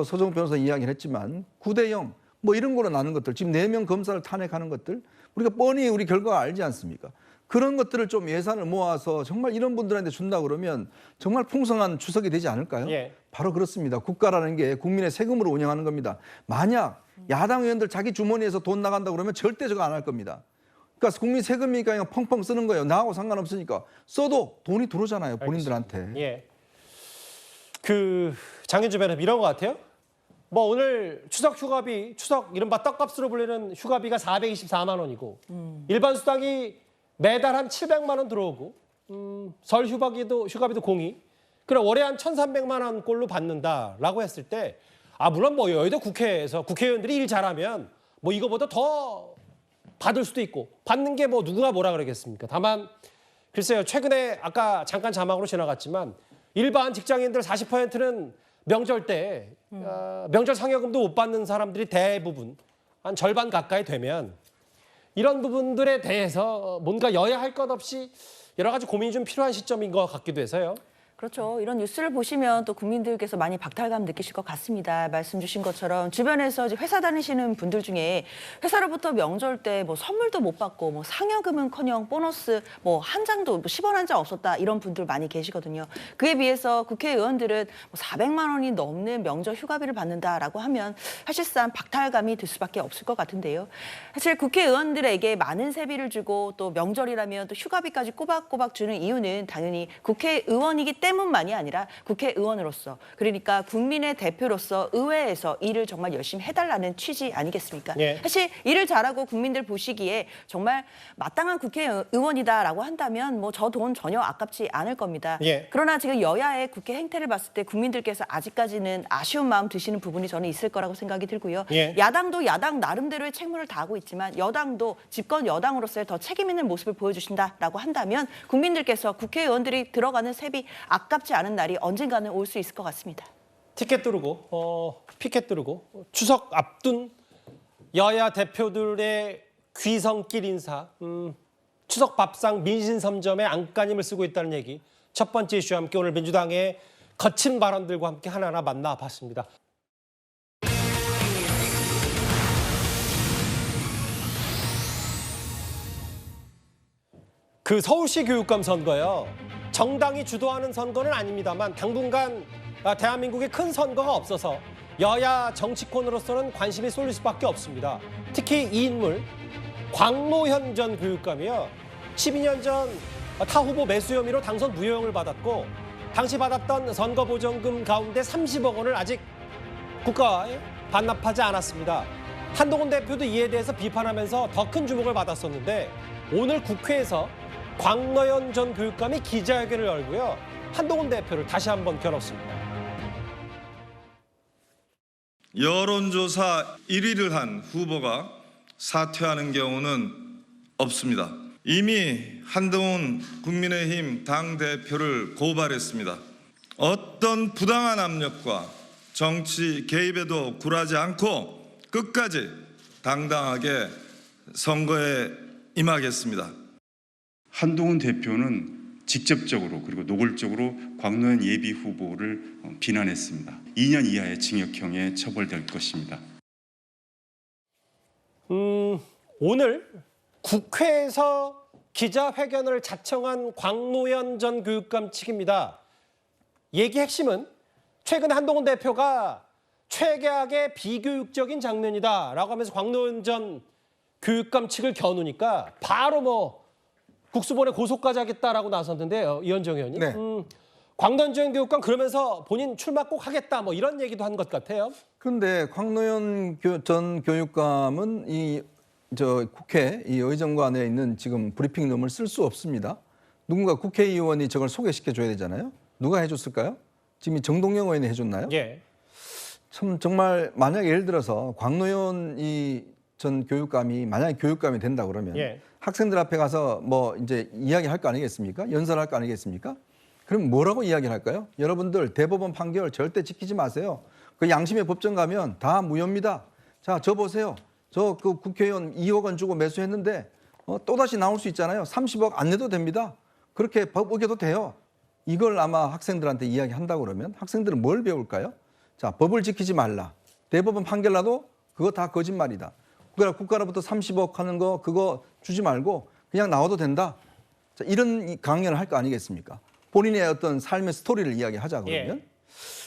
서정욱 변호사 이야기를 했지만 9대0 뭐 이런 거로 나는 것들 지금 4명 검사를 탄핵하는 것들 우리가 뻔히 우리 결과가 알지 않습니까? 그런 것들을 좀 예산을 모아서 정말 이런 분들한테 준다 그러면 정말 풍성한 추석이 되지 않을까요? 예. 바로 그렇습니다. 국가라는 게 국민의 세금으로 운영하는 겁니다. 만약 야당 의원들 자기 주머니에서 돈 나간다 그러면 절대 저거 안 할 겁니다. 그러니까 국민 세금이니까 그냥 펑펑 쓰는 거예요. 나하고 상관없으니까. 써도 돈이 들어오잖아요. 본인들한테. 예. 장윤주 변호사 이런 것 같아요. 뭐 오늘 추석 휴가비, 추석 이른바 떡값으로 불리는 휴가비가 424만 원이고 일반 수당이 매달 한 700만 원 들어오고 설 휴가비도 공이 그럼 월에 한 1,300만 원꼴로 받는다라고 했을 때 물론 뭐 여의도 국회에서 국회의원들이 일 잘하면 뭐 이거보다 더 받을 수도 있고 받는 게 뭐 누구가 뭐라 그러겠습니까? 다만 글쎄요. 최근에 아까 잠깐 자막으로 지나갔지만 일반 직장인들 40%는 명절 때 명절 상여금도 못 받는 사람들이 대부분 한 절반 가까이 되면 이런 부분들에 대해서 뭔가 여야 할 것 없이 여러 가지 고민이 좀 필요한 시점인 것 같기도 해서요. 그렇죠. 이런 뉴스를 보시면 또 국민들께서 많이 박탈감 느끼실 것 같습니다. 말씀 주신 것처럼 주변에서 이제 회사 다니시는 분들 중에 회사로부터 명절 때 뭐 선물도 못 받고 뭐 상여금은커녕 보너스 뭐 한 장도 뭐 10원 한 장 없었다 이런 분들 많이 계시거든요. 그에 비해서 국회의원들은 뭐 400만 원이 넘는 명절 휴가비를 받는다라고 하면 사실상 박탈감이 들 수밖에 없을 것 같은데요. 사실 국회의원들에게 많은 세비를 주고 또 명절이라면 또 휴가비까지 꼬박꼬박 주는 이유는 당연히 국회의원이기 때문만이 아니라 국회의원으로서 그러니까 국민의 대표로서 의회에서 일을 정말 열심히 해달라는 취지 아니겠습니까? 예. 사실 일을 잘하고 국민들 보시기에 정말 마땅한 국회의원이다라고 한다면 뭐 저 돈 전혀 아깝지 않을 겁니다. 예. 그러나 지금 여야의 국회 행태를 봤을 때 국민들께서 아직까지는 아쉬운 마음 드시는 부분이 저는 있을 거라고 생각이 들고요. 예. 야당도 야당 나름대로의 책무를 다하고 있지만 여당도 집권 여당으로서의 더 책임 있는 모습을 보여주신다라고 한다면 국민들께서 국회의원들이 들어가는 세비 아깝지 않은 날이 언젠가는 올 수 있을 것 같습니다. 티켓 두르고 피켓 두르고 추석 앞둔 여야 대표들의 귀성길 인사, 추석 밥상 민신섬점에 안간힘을 쓰고 있다는 얘기. 첫 번째 이슈와 함께 오늘 민주당의 거친 발언들과 함께 하나하나 만나봤습니다. 그 서울시 교육감 선거요. 정당이 주도하는 선거는 아닙니다만 당분간 대한민국에 큰 선거가 없어서 여야 정치권으로서는 관심이 쏠릴 수밖에 없습니다. 특히 이 인물 광노현 전 교육감이요. 12년 전 타 후보 매수 혐의로 당선 무효형을 받았고 당시 받았던 선거보전금 가운데 30억 원을 아직 국가에 반납하지 않았습니다. 한동훈 대표도 이에 대해서 비판하면서 더 큰 주목을 받았었는데 오늘 국회에서 광노현 전 교육감이 기자회견을 열고요. 한동훈 대표를 다시 한번 겨눴습니다. 여론조사 1위를 한 후보가 사퇴하는 경우는 없습니다. 이미 한동훈 국민의힘 당대표를 고발했습니다. 어떤 부당한 압력과 정치 개입에도 굴하지 않고 끝까지 당당하게 선거에 임하겠습니다. 한동훈 대표는 직접적으로 그리고 노골적으로 광노현 예비 후보를 비난했습니다. 2년 이하의 징역형에 처벌될 것입니다. 오늘 국회에서 기자회견을 자청한 광노현 전 교육감 측입니다. 얘기 핵심은 최근 한동훈 대표가 최악의 비교육적인 장면이다라고 하면서 광노현 전 교육감 측을 겨누니까 바로 국수본에 고소까지 하겠다라고 나섰는데요. 이현정 의원님. 네. 광노현 전 교육감 그러면서 본인 출마 꼭 하겠다 이런 얘기도 한 것 같아요. 그런데 광노현 전 교육감은 국회 이 의정관에 있는 지금 브리핑룸을 쓸 수 없습니다. 누군가 국회의원이 저걸 소개시켜 줘야 되잖아요. 누가 해줬을까요? 지금 정동영 의원이 해줬나요? 예. 참 정말 만약 예를 들어서 광노현 전 교육감이 만약에 교육감이 된다 그러면 예. 학생들 앞에 가서 이제 이야기할 거 아니겠습니까? 연설할 거 아니겠습니까? 그럼 뭐라고 이야기를 할까요? 여러분들 대법원 판결 절대 지키지 마세요. 그 양심의 법정 가면 다 무효입니다. 자, 저 보세요. 저 그 국회의원 2억 원 주고 매수했는데 또다시 나올 수 있잖아요. 30억 안 내도 됩니다. 그렇게 법 어겨도 돼요. 이걸 아마 학생들한테 이야기한다고 그러면 학생들은 뭘 배울까요? 자, 법을 지키지 말라. 대법원 판결 나도 그거 다 거짓말이다. 국가로부터 30억 하는 거 그거 주지 말고 그냥 나와도 된다. 자, 이런 강연을 할 거 아니겠습니까? 본인의 어떤 삶의 스토리를 이야기하자 그러면. 예.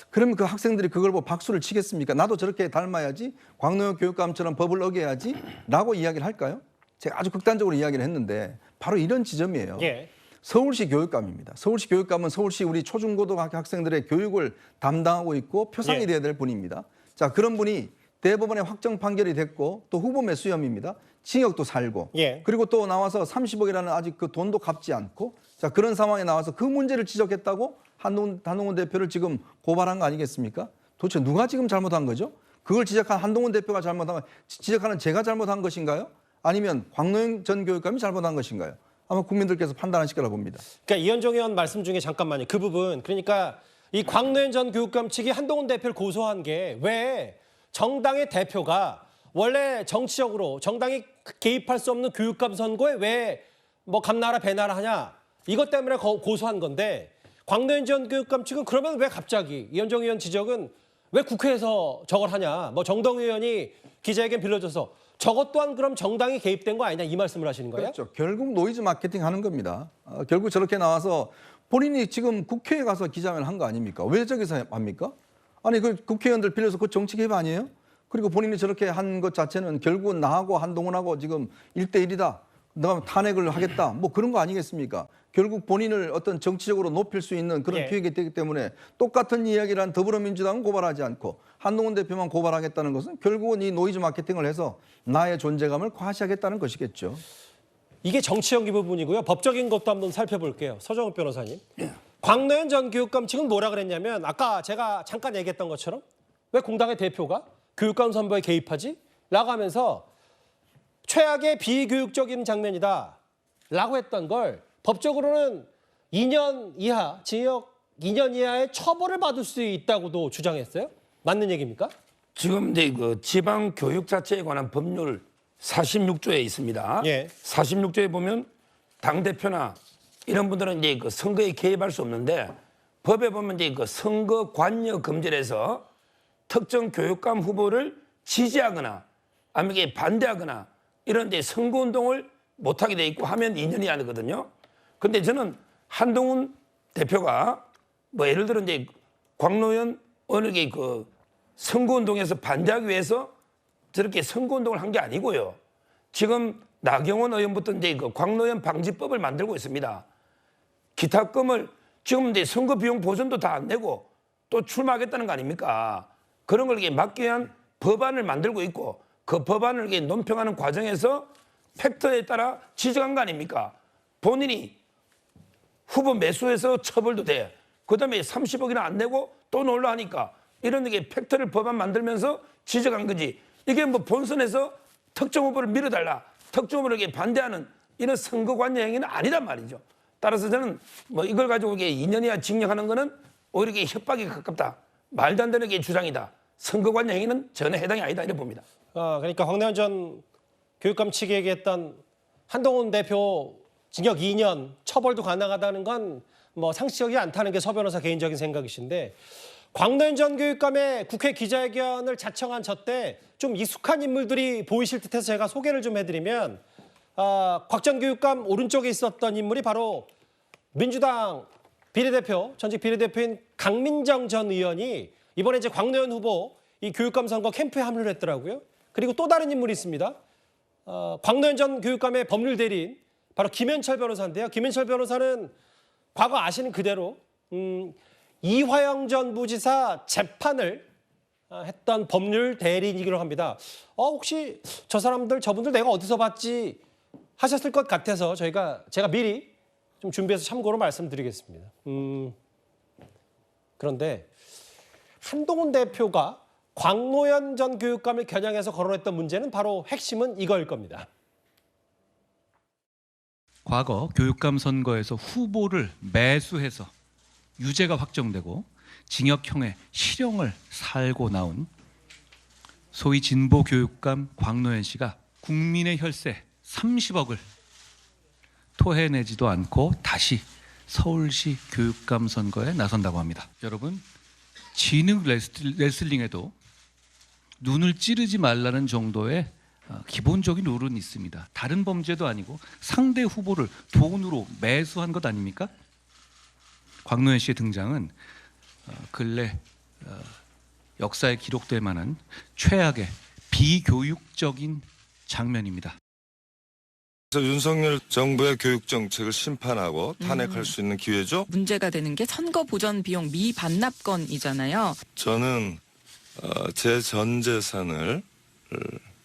그러면 그 학생들이 그걸 보고 박수를 치겠습니까? 나도 저렇게 닮아야지. 광노현 교육감처럼 법을 어겨야지. 라고 이야기를 할까요? 제가 아주 극단적으로 이야기를 했는데 바로 이런 지점이에요. 예. 서울시 교육감입니다. 서울시 교육감은 서울시 우리 초중고등학교 학생들의 교육을 담당하고 있고 표상이 돼야 될 분입니다. 자, 그런 분이 대법원에 확정 판결이 됐고 또 후보 매수 혐의입니다. 징역도 살고 그리고 또 나와서 30억이라는 아직 그 돈도 갚지 않고 자, 그런 상황에 나와서 그 문제를 지적했다고 한동훈 대표를 지금 고발한 거 아니겠습니까? 도대체 누가 지금 잘못한 거죠? 그걸 지적한 한동훈 대표가 잘못한 거, 지적하는 제가 잘못한 것인가요? 아니면 광노현 전 교육감이 잘못한 것인가요? 아마 국민들께서 판단하실 거라고 봅니다. 그러니까 이현정 의원 말씀 중에 잠깐만요. 그 부분 그러니까 이 광노현 전 교육감 측이 한동훈 대표를 고소한 게 왜 정당의 대표가 원래 정치적으로 정당이 개입할 수 없는 교육감 선거에 왜 감나라 배나라 하냐 이것 때문에 고소한 건데 광노현 전 교육감 측은 그러면 왜 갑자기 이현정 의원 지적은 왜 국회에서 저걸 하냐 정동 의원이 기자회견 빌려줘서 저것 또한 그럼 정당이 개입된 거 아니냐 이 말씀을 하시는 거예요? 그렇죠. 결국 노이즈 마케팅 하는 겁니다. 결국 저렇게 나와서 본인이 지금 국회에 가서 기자회견을 한 거 아닙니까? 왜 저기서 합니까? 아니 그 국회의원들 빌려서 그 정치 개입 아니에요? 그리고 본인이 저렇게 한 것 자체는 결국은 나하고 한동훈하고 지금 1대1이다. 그다음에 탄핵을 하겠다. 그런 거 아니겠습니까? 결국 본인을 어떤 정치적으로 높일 수 있는 그런 기획이 되기 때문에 똑같은 이야기를 한 더불어민주당은 고발하지 않고 한동훈 대표만 고발하겠다는 것은 결국은 이 노이즈 마케팅을 해서 나의 존재감을 과시하겠다는 것이겠죠. 이게 정치적인 부분이고요. 법적인 것도 한번 살펴볼게요. 서정욱 변호사님. 광노현 전 교육감 측은 뭐라 그랬냐면 아까 제가 잠깐 얘기했던 것처럼 왜 공당의 대표가 교육감 선거에 개입하지? 라고 하면서 최악의 비교육적인 장면이다 라고 했던 걸 법적으로는 2년 이하, 징역 2년 이하의 처벌을 받을 수 있다고도 주장했어요. 맞는 얘기입니까? 지금 이제 그 지방 교육 자체에 관한 법률 46조에 있습니다. 46조에 보면 당 대표나 이런 분들은 이제 그 선거에 개입할 수 없는데 법에 보면 이제 그 선거 관여 금지에서 특정 교육감 후보를 지지하거나 아니면 반대하거나 이런 데 선거 운동을 못하게 돼 있고 하면 2년 이하거든요. 근데 저는 한동훈 대표가 예를 들어 이제 광노현 어느 게 그 선거 운동에서 반대하기 위해서 저렇게 선거 운동을 한 게 아니고요. 지금 나경원 의원부터 이제 그 광노현 방지법을 만들고 있습니다. 기타금을 지금 이제 선거 비용 보전도 다 안 내고 또 출마하겠다는 거 아닙니까? 그런 걸 이게 막기 위한 법안을 만들고 있고 그 법안을 이게 논평하는 과정에서 팩터에 따라 지적한 거 아닙니까? 본인이 후보 매수해서 처벌도 돼. 그다음에 30억이나 안 내고 또 놀라 하니까 이런 게 팩터를 법안 만들면서 지적한 거지. 이게 뭐 본선에서 특정 후보를 밀어달라, 특정 후보를 반대하는 이런 선거관여 행위는 아니란 말이죠. 따라서 저는 뭐 이걸 가지고 이게 2년 이하 징역하는 거는 오히려 이게 협박에 가깝다. 말도 안 되는 게 주장이다. 선거관여 행위는 전혀 해당이 아니다 이렇게 봅니다. 그러니까 황교안 전 교육감 측이 얘기했던 한동훈 대표 징역 2년 처벌도 가능하다는 건 뭐 상식적이 않다는 게 서 변호사 개인적인 생각이신데 광노현 전 교육감의 국회 기자회견을 자청한 저 때 좀 익숙한 인물들이 보이실 듯해서 제가 소개를 좀 해드리면 곽 전 교육감 오른쪽에 있었던 인물이 바로 민주당 비례대표, 전직 비례대표인 강민정 전 의원이 이번에 이제 광노현 후보 이 교육감 선거 캠프에 합류를 했더라고요. 그리고 또 다른 인물이 있습니다. 광노현 전 교육감의 법률 대리인 바로 김현철 변호사인데요. 김현철 변호사는 과거 아시는 그대로 이화영 전 부지사 재판을 했던 법률 대리인이기도 합니다. 혹시 저분들 내가 어디서 봤지 하셨을 것 같아서 제가 미리 좀 준비해서 참고로 말씀드리겠습니다. 그런데 한동훈 대표가 광노현 전 교육감을 겨냥해서 거론했던 문제는 바로 핵심은 이거일 겁니다. 과거 교육감 선거에서 후보를 매수해서 유죄가 확정되고 징역형의 실형을 살고 나온 소위 진보 교육감 광노현 씨가 국민의 혈세 30억을 토해내지도 않고 다시 서울시 교육감 선거에 나선다고 합니다. 여러분, 진흙 레슬링에도 눈을 찌르지 말라는 정도의 기본적인 룰은 있습니다. 다른 범죄도 아니고 상대 후보를 돈으로 매수한 것 아닙니까? 광노현 씨의 등장은 근래 역사에 기록될 만한 최악의 비교육적인 장면입니다. 윤석열 정부의 교육 정책을 심판하고 탄핵할 수 있는 기회죠. 문제가 되는 게 선거 보전 비용 미반납건이잖아요. 저는 제 전 재산을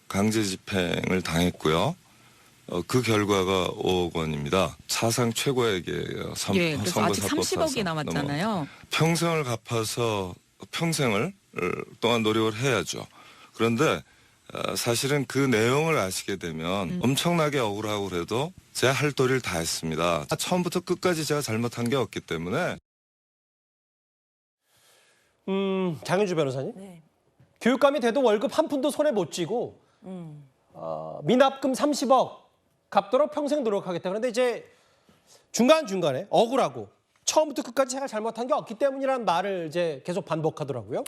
강제 집행을 당했고요. 그 결과가 5억 원입니다. 사상 최고액이에요. 예, 그래서 아직 30억이 남았잖아요. 평생을 갚아서 평생을 동안 노력을 해야죠. 그런데 사실은 그 내용을 아시게 되면 엄청나게 억울하고 그래도 제 할 도리를 다 했습니다. 처음부터 끝까지 제가 잘못한 게 없기 때문에. 장윤주 변호사님. 네. 교육감이 돼도 월급 한 푼도 손에 못 쥐고 미납금 30억 갚도록 평생 노력하겠다. 그런데 이제 중간중간에 억울하고 처음부터 끝까지 제가 잘못한 게 없기 때문이라는 말을 이제 계속 반복하더라고요.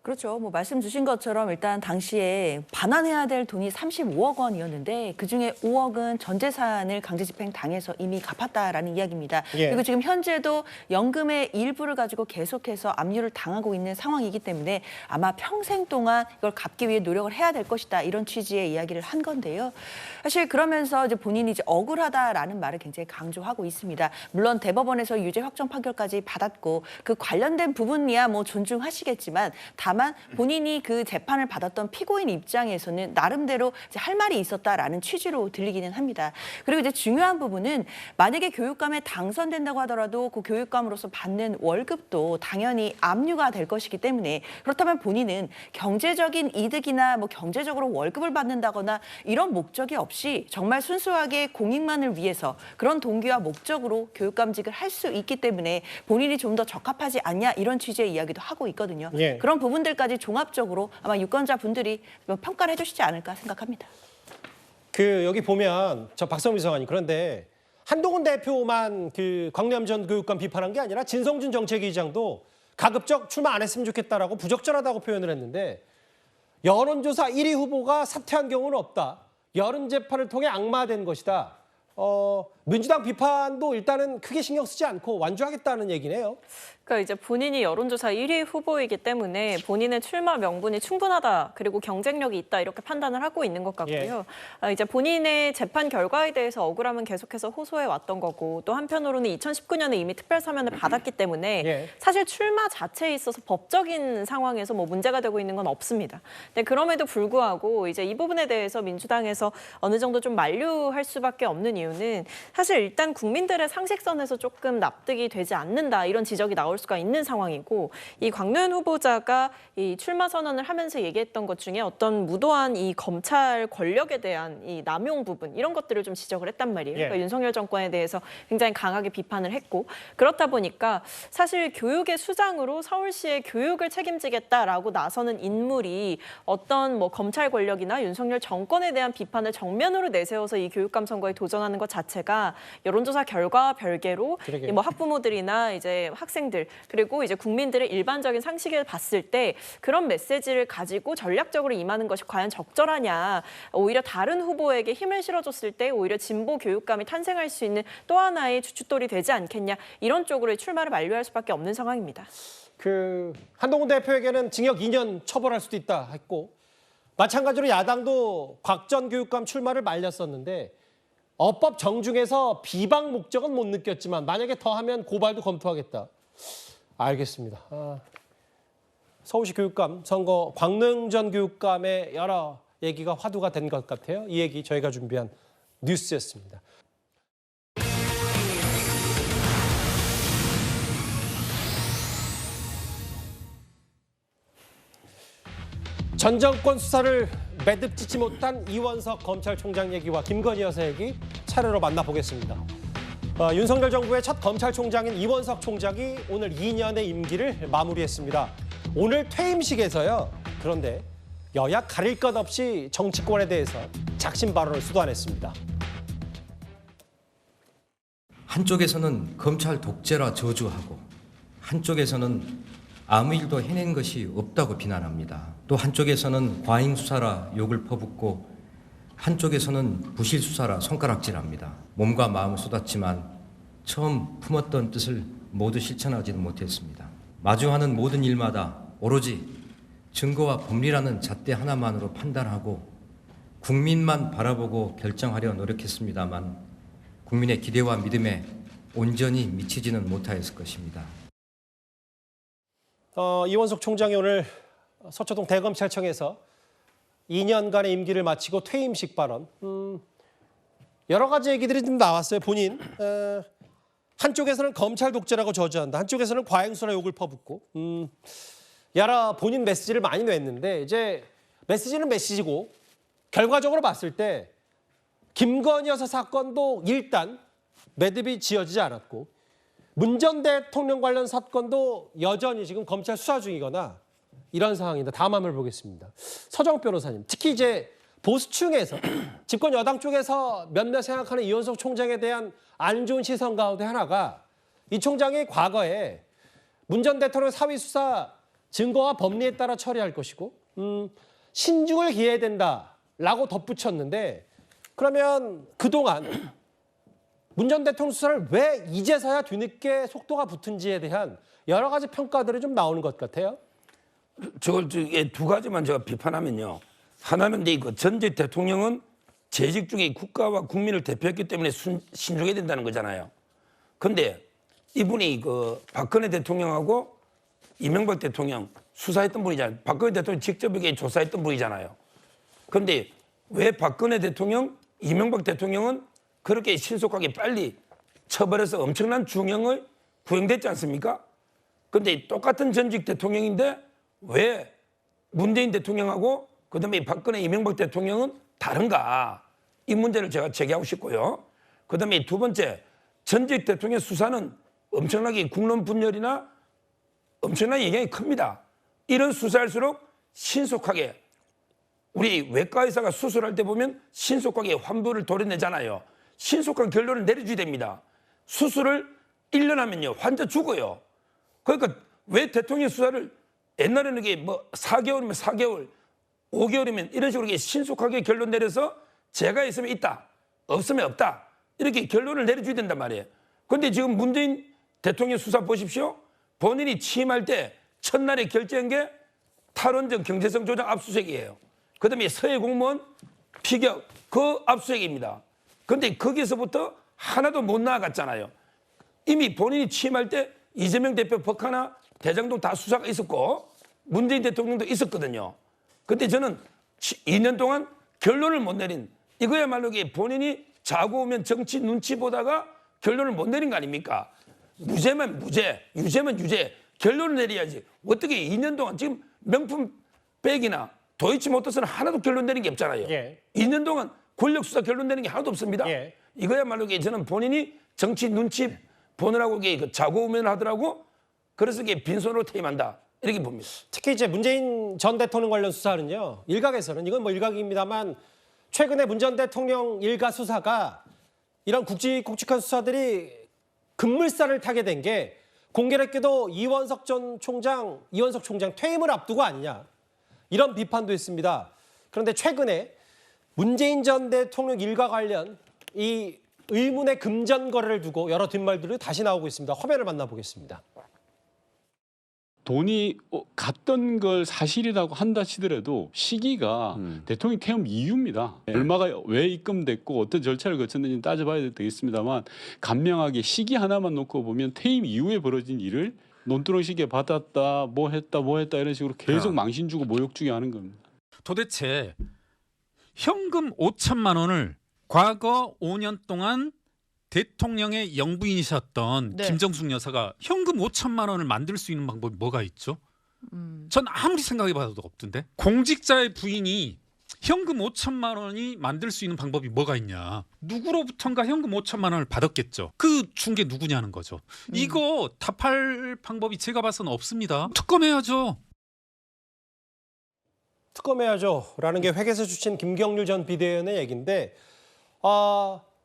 그렇죠. 뭐 말씀 주신 것처럼 일단 당시에 반환해야 될 돈이 35억 원이었는데 그중에 5억은 전 재산을 강제 집행 당해서 이미 갚았다라는 이야기입니다. 예. 그리고 지금 현재도 연금의 일부를 가지고 계속해서 압류를 당하고 있는 상황이기 때문에 아마 평생 동안 이걸 갚기 위해 노력을 해야 될 것이다. 이런 취지의 이야기를 한 건데요. 사실 그러면서 이제 본인이 이제 억울하다라는 말을 굉장히 강조하고 있습니다. 물론 대법원에서 유죄 확정 판결까지 받았고 그 관련된 부분이야 뭐 존중하시겠지만 다만 본인이 그 재판을 받았던 피고인 입장에서는 나름대로 이제 할 말이 있었다라는 취지로 들리기는 합니다. 그리고 이제 중요한 부분은 만약에 교육감에 당선된다고 하더라도 그 교육감으로서 받는 월급도 당연히 압류가 될 것이기 때문에 그렇다면 본인은 경제적인 이득이나 뭐 경제적으로 월급을 받는다거나 이런 목적이 없이 정말 순수하게 공익만을 위해서 그런 동기와 목적으로 교육감직을 할 수 있기 때문에 본인이 좀 더 적합하지 않냐 이런 취지의 이야기도 하고 있거든요. 예. 그런 부분들까지 종합적으로 아마 유권자분들이 평가를 해주시지 않을까 생각합니다. 여기 보면 저 박성미 성환이 그런데 한동훈 대표만 그 광노현 전 교육감 비판한 게 아니라 진성준 정책위의장도 가급적 출마 안 했으면 좋겠다라고 부적절하다고 표현을 했는데 여론조사 1위 후보가 사퇴한 경우는 없다. 여론재판을 통해 악마된 것이다. 민주당 비판도 일단은 크게 신경 쓰지 않고 완주하겠다는 얘기네요. 그러니까 이제 본인이 여론조사 1위 후보이기 때문에 본인의 출마 명분이 충분하다, 그리고 경쟁력이 있다, 이렇게 판단을 하고 있는 것 같고요. 이제 본인의 재판 결과에 대해서 억울함은 계속해서 호소해 왔던 거고, 또 한편으로는 2019년에 이미 특별 사면을 받았기 때문에 사실 출마 자체에 있어서 법적인 상황에서 뭐 문제가 되고 있는 건 없습니다. 근데 그럼에도 불구하고 이제 이 부분에 대해서 민주당에서 어느 정도 좀 만류할 수밖에 없는 이유는 사실 일단 국민들의 상식선에서 조금 납득이 되지 않는다, 이런 지적이 나올 수가 있는 상황이고, 이 광노현 후보자가 이 출마 선언을 하면서 얘기했던 것 중에 어떤 무도한 이 검찰 권력에 대한 이 남용 부분, 이런 것들을 좀 지적을 했단 말이에요. 그러니까 윤석열 정권에 대해서 굉장히 강하게 비판을 했고, 그렇다 보니까 사실 교육의 수장으로 서울시의 교육을 책임지겠다라고 나서는 인물이 어떤 뭐 검찰 권력이나 윤석열 정권에 대한 비판을 정면으로 내세워서 이 교육감 선거에 도전하는 것 자체가 여론조사 결과와 별개로 이 뭐 학부모들이나 이제 학생들, 그리고 이제 국민들의 일반적인 상식을 봤을 때 그런 메시지를 가지고 전략적으로 임하는 것이 과연 적절하냐, 오히려 다른 후보에게 힘을 실어줬을 때 오히려 진보 교육감이 탄생할 수 있는 또 하나의 주춧돌이 되지 않겠냐, 이런 쪽으로의 출마를 만류할 수밖에 없는 상황입니다. 한동훈 대표에게는 징역 2년 처벌할 수도 있다 했고, 마찬가지로 야당도 곽 전 교육감 출마를 말렸었는데 어법 정중에서 비방 목적은 못 느꼈지만 만약에 더 하면 고발도 검토하겠다. 알겠습니다. 서울시 교육감 선거 광노현 전 교육감의 여러 얘기가 화두가 된 것 같아요. 이 얘기 저희가 준비한 뉴스였습니다. 전 정권 수사를 매듭짓지 못한 이원석 검찰총장 얘기와 김건희 여사 얘기 차례로 만나보겠습니다. 윤석열 정부의 첫 검찰총장인 이원석 총장이 오늘 2년의 임기를 마무리했습니다. 오늘 퇴임식에서요. 그런데 여야 가릴 것 없이 정치권에 대해서 작심 발언을 수도하냈습니다. 한쪽에서는 검찰 독재라 저주하고 한쪽에서는 아무 일도 해낸 것이 없다고 비난합니다. 또 한쪽에서는 과잉 수사라 욕을 퍼붓고 한쪽에서는 부실 수사라 손가락질합니다. 몸과 마음을 쏟았지만 처음 품었던 뜻을 모두 실천하지는 못했습니다. 마주하는 모든 일마다 오로지 증거와 법리라는 잣대 하나만으로 판단하고 국민만 바라보고 결정하려 노력했습니다만 국민의 기대와 믿음에 온전히 미치지는 못하였을 것입니다. 이원석 총장이 오늘 서초동 대검찰청에서 2년간의 임기를 마치고 퇴임식 발언. 여러 가지 얘기들이 좀 나왔어요. 본인 한쪽에서는 검찰 독재라고 저주한다. 한쪽에서는 과잉수사 욕을 퍼붓고. 여러 본인 메시지를 많이 냈는데 이제 메시지는 메시지고 결과적으로 봤을 때 김건희 여사 사건도 일단 매듭이 지어지지 않았고 문 전 대통령 관련 사건도 여전히 지금 검찰 수사 중이거나 이런 상황입니다. 다음 화면을 보겠습니다. 서정욱 변호사님, 특히 이제 보수층에서 집권 여당 쪽에서 몇몇 생각하는 이원석 총장에 대한 안 좋은 시선 가운데 하나가 이 총장이 과거에 문 전 대통령 사위 수사 증거와 법리에 따라 처리할 것이고 신중을 기해야 된다라고 덧붙였는데 그러면 그동안 문 전 대통령 수사를 왜 이제서야 뒤늦게 속도가 붙은지에 대한 여러 가지 평가들이 좀 나오는 것 같아요. 저걸 두 가지만 제가 비판하면요. 하나는 그 전직 대통령은 재직 중에 국가와 국민을 대표했기 때문에 신중해야 된다는 거잖아요. 그런데 이분이 그 박근혜 대통령하고 이명박 대통령 수사했던 분이잖아요. 박근혜 대통령 직접 이게 조사했던 분이잖아요. 그런데 왜 박근혜 대통령, 이명박 대통령은 그렇게 신속하게 빨리 처벌해서 엄청난 중형을 구형됐지 않습니까? 그런데 똑같은 전직 대통령인데 왜 문재인 대통령하고 그다음에 박근혜, 이명박 대통령은 다른가? 이 문제를 제가 제기하고 싶고요. 그다음에 두 번째, 전직 대통령 수사는 엄청나게 국론 분열이나 엄청난 영향이 큽니다. 이런 수사할수록 신속하게 우리 외과 의사가 수술할 때 보면 신속하게 환부를 도려내잖아요. 신속한 결론을 내려줘야 됩니다. 수술을 1년 하면요 환자 죽어요. 그러니까 왜 대통령 수사를 옛날에는 이게 뭐 4개월이면 4개월, 5개월이면 이런 식으로 신속하게 결론 내려서 죄가 있으면 있다, 없으면 없다 이렇게 결론을 내려줘야 된단 말이에요. 그런데 지금 문재인 대통령 수사 보십시오. 본인이 취임할 때 첫날에 결정한 게 탈원전 경제성 조정 압수수색이에요. 그다음에 서해 공무원 피격 그 압수수색입니다. 그런데 거기서부터 하나도 못 나아갔잖아요. 이미 본인이 취임할 때 이재명 대표 법하나 대장동 다 수사가 있었고 문재인 대통령도 있었거든요. 근데 저는 2년 동안 결론을 못 내린 이거야말로 본인이 자고 오면 정치 눈치 보다가 결론을 못 내린 거 아닙니까? 무죄면 무죄, 유죄면 유죄. 결론을 내려야지. 어떻게 2년 동안 지금 명품 백이나 도이치모터스는 하나도 결론 내린 게 없잖아요. 예. 2년 동안 권력 수사 결론 내린 게 하나도 없습니다. 예. 이거야말로 저는 본인이 정치 눈치 보느라고 자고 오면 하더라고. 그래서 빈손으로 퇴임한다. 이렇게 봅니다. 특히 이제 문재인 전 대통령 관련 수사는요. 일각에서는 이건 뭐 일각입니다만 최근에 문 전 대통령 일가 수사가 이런 굵직굵직한 수사들이 급물살을 타게 된 게 공교롭게도 이원석 총장 퇴임을 앞두고 아니냐. 이런 비판도 있습니다. 그런데 최근에 문재인 전 대통령 일가 관련 이 의문의 금전 거래를 두고 여러 뒷말들이 다시 나오고 있습니다. 화면을 만나보겠습니다. 돈이 갔던 걸 사실이라고 한다 치더라도 시기가 대통령 퇴임 이후입니다. 얼마가 왜 입금됐고 어떤 절차를 거쳤는지 따져봐야 되겠습니다만 간명하게 시기 하나만 놓고 보면 퇴임 이후에 벌어진 일을 논두렁식에 받았다, 뭐 했다 이런 식으로 계속 망신 주고 모욕 주게 하는 겁니다. 도대체 현금 5천만 원을 과거 5년 동안 대통령의 영부인이셨던 김정숙 여사가 현금 5천만 원을 만들 수 있는 방법이 뭐가 있죠? 전 아무리 생각해봐도 없던데. 공직자의 부인이 현금 5천만 원이 만들 수 있는 방법이 뭐가 있냐. 누구로부턴가 현금 5천만 원을 받았겠죠. 그 준 게 누구냐는 거죠. 이거 답할 방법이 제가 봐서는 없습니다. 특검해야죠. 특검해야죠라는 게 회계사 출신 김경률 전 비대위원의 얘기인데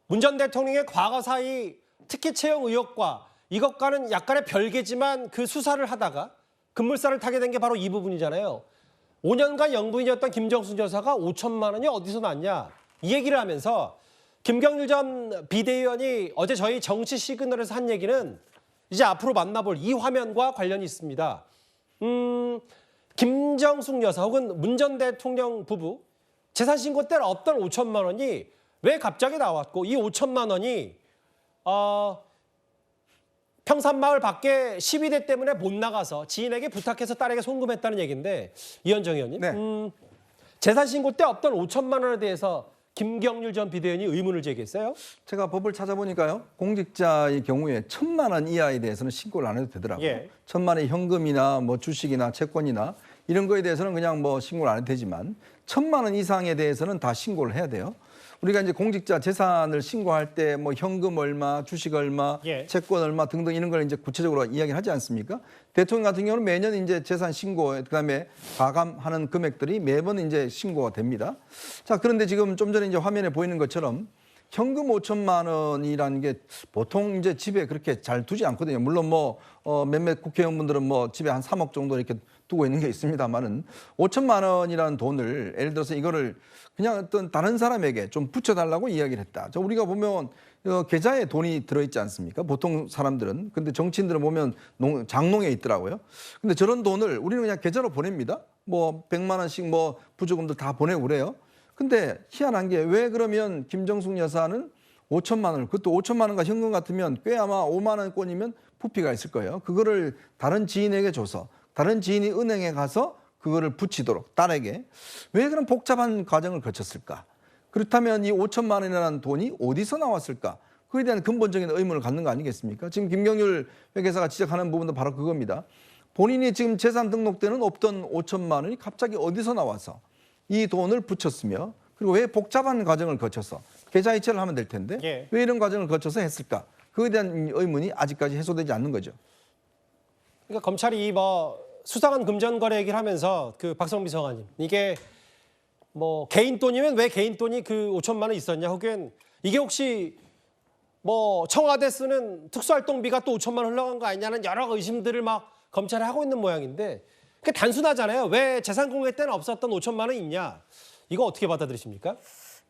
문 전 대통령의 과거 사이 특혜 채용 의혹과 이것과는 약간의 별개지만 그 수사를 하다가 급물살을 타게 된 게 바로 이 부분이잖아요. 5년간 영부인이었던 김정숙 여사가 5천만 원이 어디서 났냐 이 얘기를 하면서 김경률 전 비대위원이 어제 저희 정치 시그널에서 한 얘기는 이제 앞으로 만나볼 이 화면과 관련이 있습니다. 김정숙 여사 혹은 문 전 대통령 부부 재산 신고 때는 없던 5천만 원이 왜 갑자기 나왔고 이 5천만 원이 평산마을 밖에 12대 때문에 못 나가서 지인에게 부탁해서 딸에게 송금했다는 얘기인데 이현정 의원님. 재산 신고 때 없던 5천만 원에 대해서 김경률 전 비대위원이 의문을 제기했어요. 제가 법을 찾아보니까요. 공직자의 경우에 1,000만 원 이하에 대해서는 신고를 안 해도 되더라고요. 예. 1,000만 원의 현금이나 뭐 주식이나 채권이나 이런 거에 대해서는 그냥 뭐 신고를 안 해도 되지만 1,000만 원 이상에 대해서는 다 신고를 해야 돼요. 우리가 이제 공직자 재산을 신고할 때 뭐 현금 얼마, 주식 얼마, 채권 얼마 등등 이런 걸 이제 구체적으로 이야기를 하지 않습니까? 대통령 같은 경우는 매년 이제 재산 신고, 그다음에 가감하는 금액들이 매번 이제 신고가 됩니다. 자, 그런데 지금 좀 전에 이제 화면에 보이는 것처럼 현금 5천만 원이라는 게 보통 이제 집에 그렇게 잘 두지 않거든요. 물론 뭐 몇몇 국회의원분들은 뭐 집에 한 3억 정도 이렇게 두고 있는 게 있습니다만은 5천만 원이라는 돈을 예를 들어서 이거를 그냥 어떤 다른 사람에게 좀 붙여달라고 이야기를 했다. 우리가 보면 계좌에 돈이 들어있지 않습니까? 보통 사람들은. 근데 정치인들은 보면 장롱에 있더라고요. 근데 저런 돈을 우리는 그냥 계좌로 보냅니다. 뭐 100만 원씩 뭐 부조금들 다 보내고 그래요. 근데 희한한 게 왜 그러면 김정숙 여사는 5천만 원, 그것도 5천만 원과 현금 같으면 꽤 아마 5만 원권이면 부피가 있을 거예요. 그거를 다른 지인에게 줘서 다른 지인이 은행에 가서 그거를 붙이도록 딸에게 왜 그런 복잡한 과정을 거쳤을까? 그렇다면 이 5천만 원이라는 돈이 어디서 나왔을까? 그에 대한 근본적인 의문을 갖는 거 아니겠습니까? 지금 김경률 회계사가 지적하는 부분도 바로 그겁니다. 본인이 지금 재산 등록대는 없던 5천만 원이 갑자기 어디서 나와서 이 돈을 붙였으며 그리고 왜 복잡한 과정을 거쳐서 계좌 이체를 하면 될 텐데 왜 이런 과정을 거쳐서 했을까? 그에 대한 의문이 아직까지 해소되지 않는 거죠. 그러니까 검찰이 뭐 수상한 금전 거래 얘기를 하면서 그 박성미 비서관님 이게 뭐 개인 돈이면 왜 개인 돈이 그 5천만 원 있었냐 혹은 이게 혹시 뭐 청와대 쓰는 특수활동비가 또 5천만 원 흘러간 거 아니냐는 여러 의심들을 막 검찰이 하고 있는 모양인데 그게 단순하잖아요. 왜 재산 공개 때는 없었던 5천만 원이 있냐? 이거 어떻게 받아들이십니까?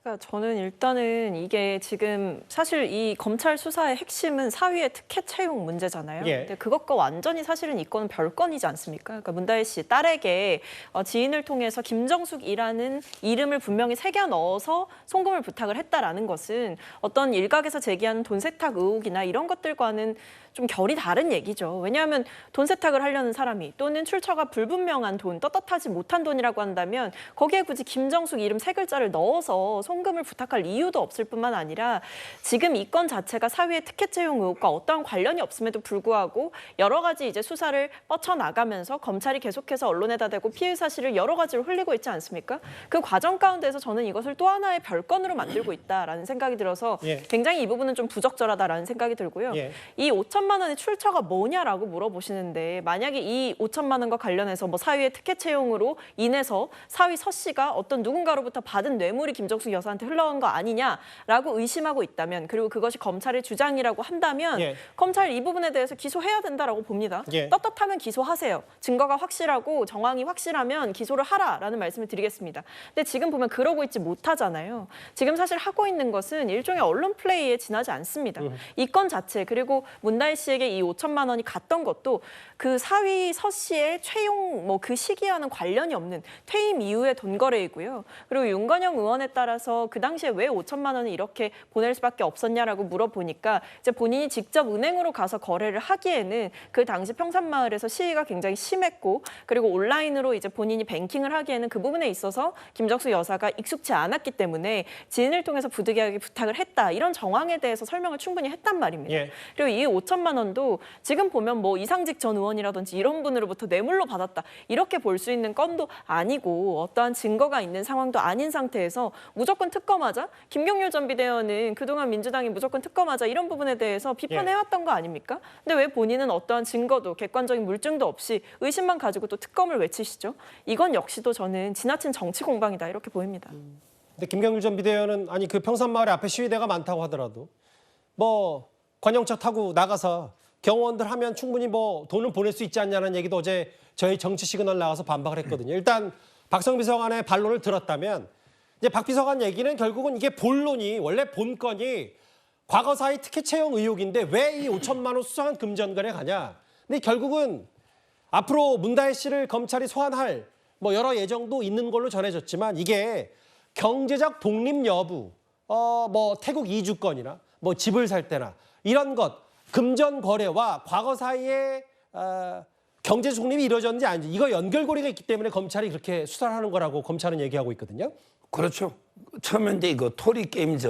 그러니까 저는 일단은 이게 지금 사실 이 검찰 수사의 핵심은 사위의 특혜 채용 문제잖아요. 예. 근데 그것과 완전히 사실은 이 건은 별건이지 않습니까? 그러니까 문다혜 씨 딸에게 지인을 통해서 김정숙이라는 이름을 분명히 새겨 넣어서 송금을 부탁을 했다라는 것은 어떤 일각에서 제기하는 돈 세탁 의혹이나 이런 것들과는 좀 결이 다른 얘기죠. 왜냐하면 돈 세탁을 하려는 사람이 또는 출처가 불분명한 돈, 떳떳하지 못한 돈이라고 한다면 거기에 굳이 김정숙 이름 세 글자를 넣어서 송금을 부탁할 이유도 없을 뿐만 아니라 지금 이 건 자체가 사위의 특혜 채용 의혹과 어떠한 관련이 없음에도 불구하고 여러 가지 이제 수사를 뻗쳐나가면서 검찰이 계속해서 언론에다 대고 피해 사실을 여러 가지로 흘리고 있지 않습니까? 그 과정 가운데서 저는 이것을 또 하나의 별건으로 만들고 있다라는 생각이 들어서 굉장히 이 부분은 좀 부적절하다라는 생각이 들고요. 이 5천만 원의 출처가 뭐냐라고 물어보시는데 만약에 이 5천만 원과 관련해서 뭐 사위의 특혜 채용으로 인해서 사위 서 씨가 어떤 누군가로부터 받은 뇌물이 김정숙 여사한테 흘러간 거 아니냐라고 의심하고 있다면 그리고 그것이 검찰의 주장이라고 한다면 검찰 이 부분에 대해서 기소해야 된다라고 봅니다. 떳떳하면 기소하세요. 증거가 확실하고 정황이 확실하면 기소를 하라라는 말씀을 드리겠습니다. 근데 지금 보면 그러고 있지 못하잖아요. 지금 사실 하고 있는 것은 일종의 언론 플레이에 지나지 않습니다. 이 건 자체 그리고 문다혜 씨에게 이 5천만 원이 갔던 것도 그 사위 서 씨의 채용 뭐 그 시기와는 관련이 없는 퇴임 이후의 돈 거래이고요. 그리고 윤건영 의원에 따라서 그 당시에 왜 5천만 원을 이렇게 보낼 수밖에 없었냐라고 물어보니까 이제 본인이 직접 은행으로 가서 거래를 하기에는 그 당시 평산마을에서 시위가 굉장히 심했고 그리고 온라인으로 이제 본인이 뱅킹을 하기에는 그 부분에 있어서 김정숙 여사가 익숙치 않았기 때문에 지인을 통해서 부득이하게 부탁을 했다. 이런 정황에 대해서 설명을 충분히 했단 말입니다. 그리고 이 5천만 원도 지금 보면 뭐 이상직 전 의원이라든지 이런 분으로부터 뇌물로 받았다. 이렇게 볼 수 있는 건도 아니고 어떠한 증거가 있는 상황도 아닌 상태에서 무조건 특검하자. 김경률 전 비대위원은 그동안 민주당이 무조건 특검하자 이런 부분에 대해서 비판해왔던 거 아닙니까? 근데 왜 본인은 어떠한 증거도 객관적인 물증도 없이 의심만 가지고 또 특검을 외치시죠? 이건 역시도 저는 지나친 정치 공방이다 이렇게 보입니다. 근데 김경률 전 비대위원은 아니 그 평산마을에 앞에 시위대가 많다고 하더라도 뭐 관용차 타고 나가서 경호원들 하면 충분히 뭐 돈을 보낼 수 있지 않냐는 얘기도 어제 저희 정치 시그널 나와서 반박을 했거든요. 일단 박성 비서관의 반론을 들었다면 이제 박 비서관 얘기는 결국은 이게 본론이 원래 본건이 과거사의 특혜 채용 의혹인데 왜 이 5천만 원 수상한 금전거래 가냐. 근데 결국은 앞으로 문다혜 씨를 검찰이 소환할 뭐 여러 예정도 있는 걸로 전해졌지만 이게 경제적 독립 여부, 뭐 태국 이주권이나 뭐 집을 살 때나 이런 것 금전 거래와 과거 사이에 경제 독립이 이루어졌는지 아닌지 이거 연결고리가 있기 때문에 검찰이 그렇게 수사를 하는 거라고 검찰은 얘기하고 있거든요. 그렇죠. 처음에 이제 그 토리 게임즈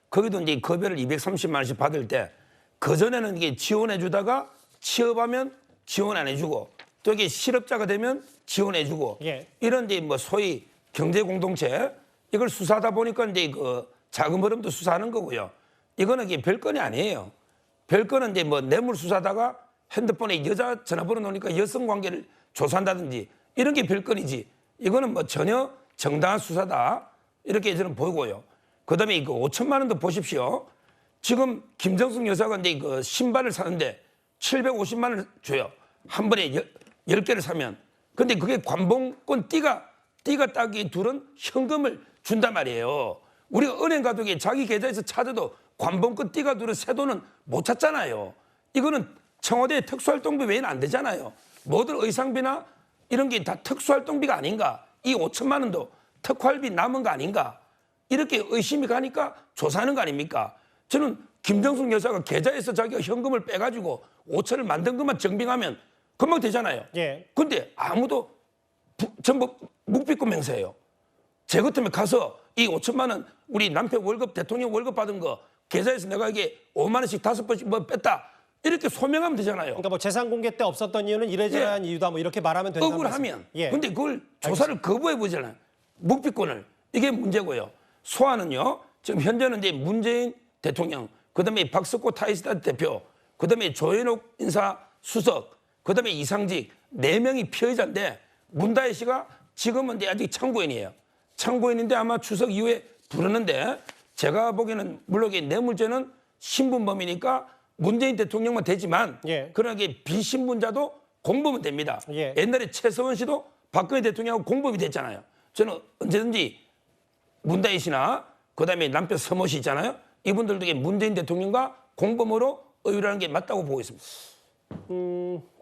거기도 이제 급여를 230만 원씩 받을 때 그 전에는 이게 지원해 주다가 취업하면 지원 안 해주고 또 이게 실업자가 되면 지원해주고 이런 이제 뭐 소위 경제 공동체 이걸 수사하다 보니까 이제 그 자금 흐름도 수사하는 거고요. 이거는 이게 별건이 아니에요. 별건은 이제 뭐 뇌물 수사다가 핸드폰에 여자 전화번호 놓으니까 여성 관계를 조사한다든지 이런 게 별건이지. 이거는 뭐 전혀 정당한 수사다 이렇게 저는 보고요. 그다음에 이거 5천만 원도 보십시오. 지금 김정숙 여사가 이제 그 신발을 사는데 750만 원을 줘요. 한 번에 10개를 사면. 근데 그게 관봉권 띠가 딱이 둘은 현금을 준단 말이에요. 우리가 은행 가도 자기 계좌에서 찾아도 관봉권 띠가 둘은 새 돈은 못 찾잖아요. 이거는 청와대 특수활동비 외에는 안 되잖아요. 모든 의상비나 이런 게 다 특수활동비가 아닌가. 이 5천만 원도 특활비 남은 거 아닌가. 이렇게 의심이 가니까 조사하는 거 아닙니까? 저는 김정숙 여사가 계좌에서 자기가 현금을 빼가지고 5천을 만든 것만 정빙하면 금방 되잖아요. 근데 아무도 전부 묵비권 맹세해요. 제 같으면 가서 이 5천만 원 우리 남편 월급 대통령 월급 받은 거 계좌에서 내가 이게 5만 원씩 5번씩 뭐 뺐다. 이렇게 소명하면 되잖아요. 그러니까 뭐 재산 공개 때 없었던 이유는 이래저래한 이유다 뭐 이렇게 말하면 된다는 억울하면. 말씀. 근데 그걸 조사를 거부해 보잖아요. 묵비권을. 이게 문제고요. 소환은요. 지금 현재는 이제 문재인 대통령, 그다음에 박석호 타이스타 대표, 그다음에 조현옥 인사 수석, 그다음에 이상직 4명이 피해자인데 문다혜 씨가 지금은 이제 아직 참고인이에요. 참고인인데 아마 추석 이후에 부르는데 제가 보기에는 물론 뇌물죄는 신분범이니까 문재인 대통령만 되지만 그러나 비신분자도 공범은 됩니다. 옛날에 최서원 씨도 박근혜 대통령하고 공범이 됐잖아요. 저는 언제든지 문다혜 씨나 그다음에 남편 서모 씨 있잖아요. 이분들도 문재인 대통령과 공범으로 의뢰하는 게 맞다고 보고 있습니다.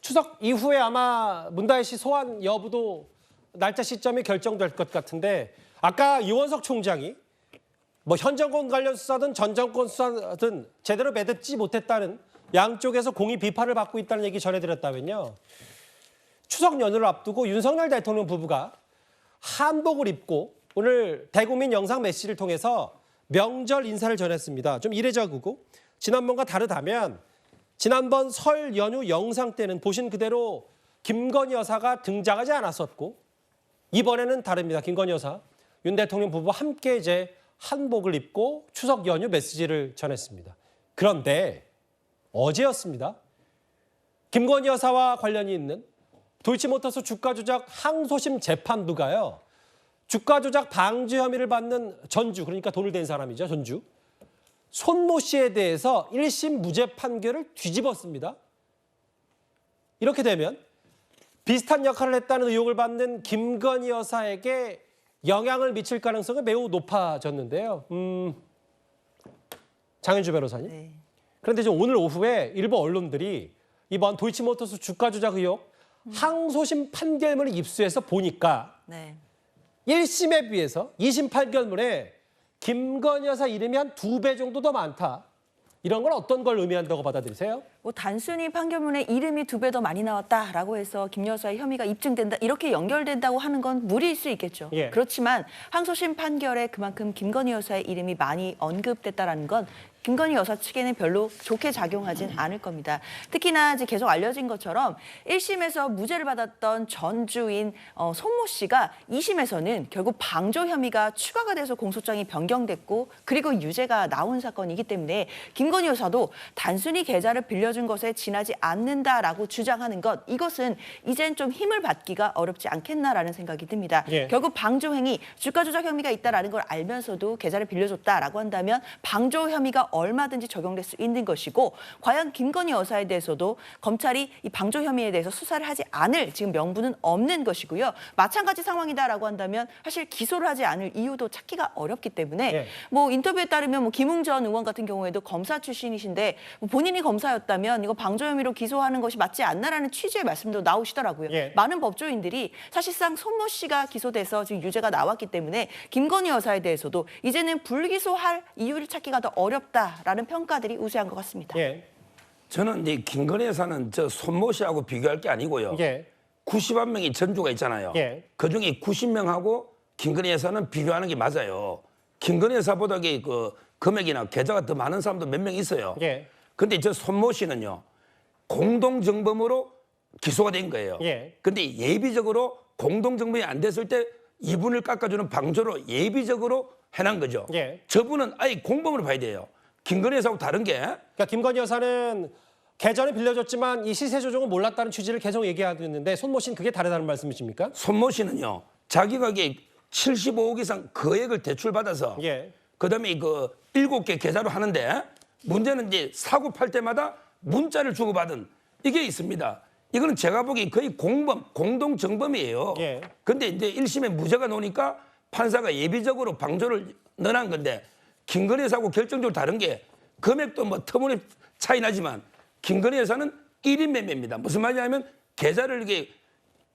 추석 이후에 아마 문다혜 씨 소환 여부도 날짜 시점이 결정될 것 같은데 아까 이원석 총장이 뭐 현 정권 관련 수사든 전 정권 수사든 제대로 매듭지 못했다는 양쪽에서 공의 비판을 받고 있다는 얘기 전해드렸다면요. 추석 연휴를 앞두고 윤석열 대통령 부부가 한복을 입고 오늘 대국민 영상 메시지를 통해서 명절 인사를 전했습니다. 좀 이례적이고 지난번과 다르다면 지난번 설 연휴 영상 때는 보신 그대로 김건희 여사가 등장하지 않았었고 이번에는 다릅니다. 김건희 여사, 윤 대통령 부부 함께 이제 한복을 입고 추석 연휴 메시지를 전했습니다. 그런데 어제였습니다. 김건희 여사와 관련이 있는 도이치모터스 주가 조작 항소심 재판부가요. 주가 조작 방조 혐의를 받는 전주, 그러니까 돈을 댄 사람이죠, 전주. 손모 씨에 대해서 1심 무죄 판결을 뒤집었습니다. 이렇게 되면 비슷한 역할을 했다는 의혹을 받는 김건희 여사에게 영향을 미칠 가능성이 매우 높아졌는데요. 장윤주 변호사님. 네. 그런데 지금 오늘 오후에 일부 언론들이 이번 도이치모터스 주가 조작 의혹 항소심 판결문을 입수해서 보니까 네. 1심에 비해서 2심 판결문에 김건희 여사 이름이 한 2배 정도 더 많다. 이런 건 어떤 걸 의미한다고 받아들이세요? 뭐 단순히 판결문에 이름이 2배 더 많이 나왔다라고 해서 김 여사의 혐의가 입증된다 이렇게 연결된다고 하는 건 무리일 수 있겠죠. 예. 그렇지만 항소심 판결에 그만큼 김건희 여사의 이름이 많이 언급됐다라는 건 김건희 여사 측에는 별로 좋게 작용하진 않을 겁니다. 특히나 이제 계속 알려진 것처럼 1심에서 무죄를 받았던 전주인 손모 씨가 2심에서는 결국 방조 혐의가 추가가 돼서 공소장이 변경됐고 그리고 유죄가 나온 사건이기 때문에 김건희 여사도 단순히 계좌를 빌려준 것에 지나지 않는다라고 주장하는 것 이것은 이젠 좀 힘을 받기가 어렵지 않겠나라는 생각이 듭니다. 예. 결국 방조 행위, 주가 조작 혐의가 있다라는 걸 알면서도 계좌를 빌려줬다라고 한다면 방조 혐의가 얼마든지 적용될 수 있는 것이고 과연 김건희 여사에 대해서도 검찰이 이 방조 혐의에 대해서 수사를 하지 않을 지금 명분은 없는 것이고요. 마찬가지 상황이다라고 한다면 사실 기소를 하지 않을 이유도 찾기가 어렵기 때문에 예. 뭐 인터뷰에 따르면 뭐 김웅 전 의원 같은 경우에도 검사 출신이신데 뭐 본인이 검사였다면 이거 방조 혐의로 기소하는 것이 맞지 않나라는 취지의 말씀도 나오시더라고요. 예. 많은 법조인들이 사실상 손모 씨가 기소돼서 지금 유죄가 나왔기 때문에 김건희 여사에 대해서도 이제는 불기소할 이유를 찾기가 더 어렵다라는 평가들이 우세한 것 같습니다. 예. 저는 이제 김건희 여사는 저 손모 씨하고 비교할 게 아니고요. 예. 90만 명이 전주가 있잖아요. 예. 그중에 90명하고 김건희 여사는 비교하는 게 맞아요. 김건희 여사보다 그 금액이나 계좌가 더 많은 사람도 몇 명 있어요. 예. 근데 저 손모 씨는요. 공동정범으로 기소가 된 거예요. 예. 근데 예비적으로 공동정범이 안 됐을 때 이분을 깎아주는 방조로 예비적으로 해놓은 거죠. 예. 저분은 아예 공범으로 봐야 돼요. 김건희 여사하고 다른 게 그러니까 김건희 여사는 계좌는 빌려줬지만 이 시세 조정은 몰랐다는 취지를 계속 얘기하고 있는데 손모 씨는 그게 다르다는 말씀이십니까? 손모 씨는요. 자기가 이게 75억 이상 거액을 대출받아서 예. 그다음에 그 7개 계좌로 하는데 문제는 이제 사고 팔 때마다 문자를 주고받은 이게 있습니다. 이거는 제가 보기엔 거의 공범, 공동정범이에요. 예. 근데 이제 1심에 무죄가 나오니까 판사가 예비적으로 방조를 넣어놓은 건데 김건희 여사하고 결정적으로 다른 게 금액도 뭐 터무니 차이 나지만 김건희 여사는 1인 매매입니다. 무슨 말이냐면 계좌를 이렇게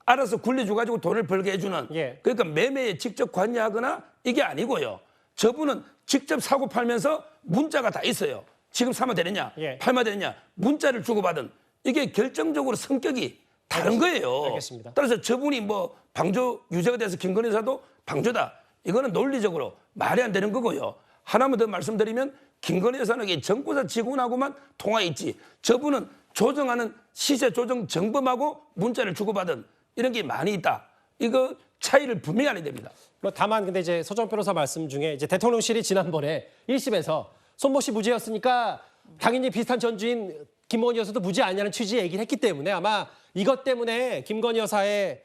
알아서 굴려줘가지고 돈을 벌게 해주는 예. 그러니까 매매에 직접 관여하거나 이게 아니고요. 저분은 직접 사고 팔면서 문자가 다 있어요. 지금 사면 되느냐, 예. 팔면 되느냐, 문자를 주고받은 이게 결정적으로 성격이 다른 거예요. 알겠습니다. 따라서 저분이 뭐 방조 유죄가 돼서 김건희 여사도 방조다. 이거는 논리적으로 말이 안 되는 거고요. 하나만 더 말씀드리면 김건희 여사는 정권사 직원하고만 통화했지. 저분은 조정하는 시세 조정 정범하고 문자를 주고받은 이런 게 많이 있다. 이거 차이를 분명히 알아야 됩니다. 뭐 다만 근데 이제 서정 변호사 말씀 중에 이제 대통령실이 지난번에 1심에서 손모 씨 무죄였으니까 당연히 비슷한 전주인 김건희 여사도 무죄 아니냐는 취지의 얘기를 했기 때문에 아마 이것 때문에 김건희 여사의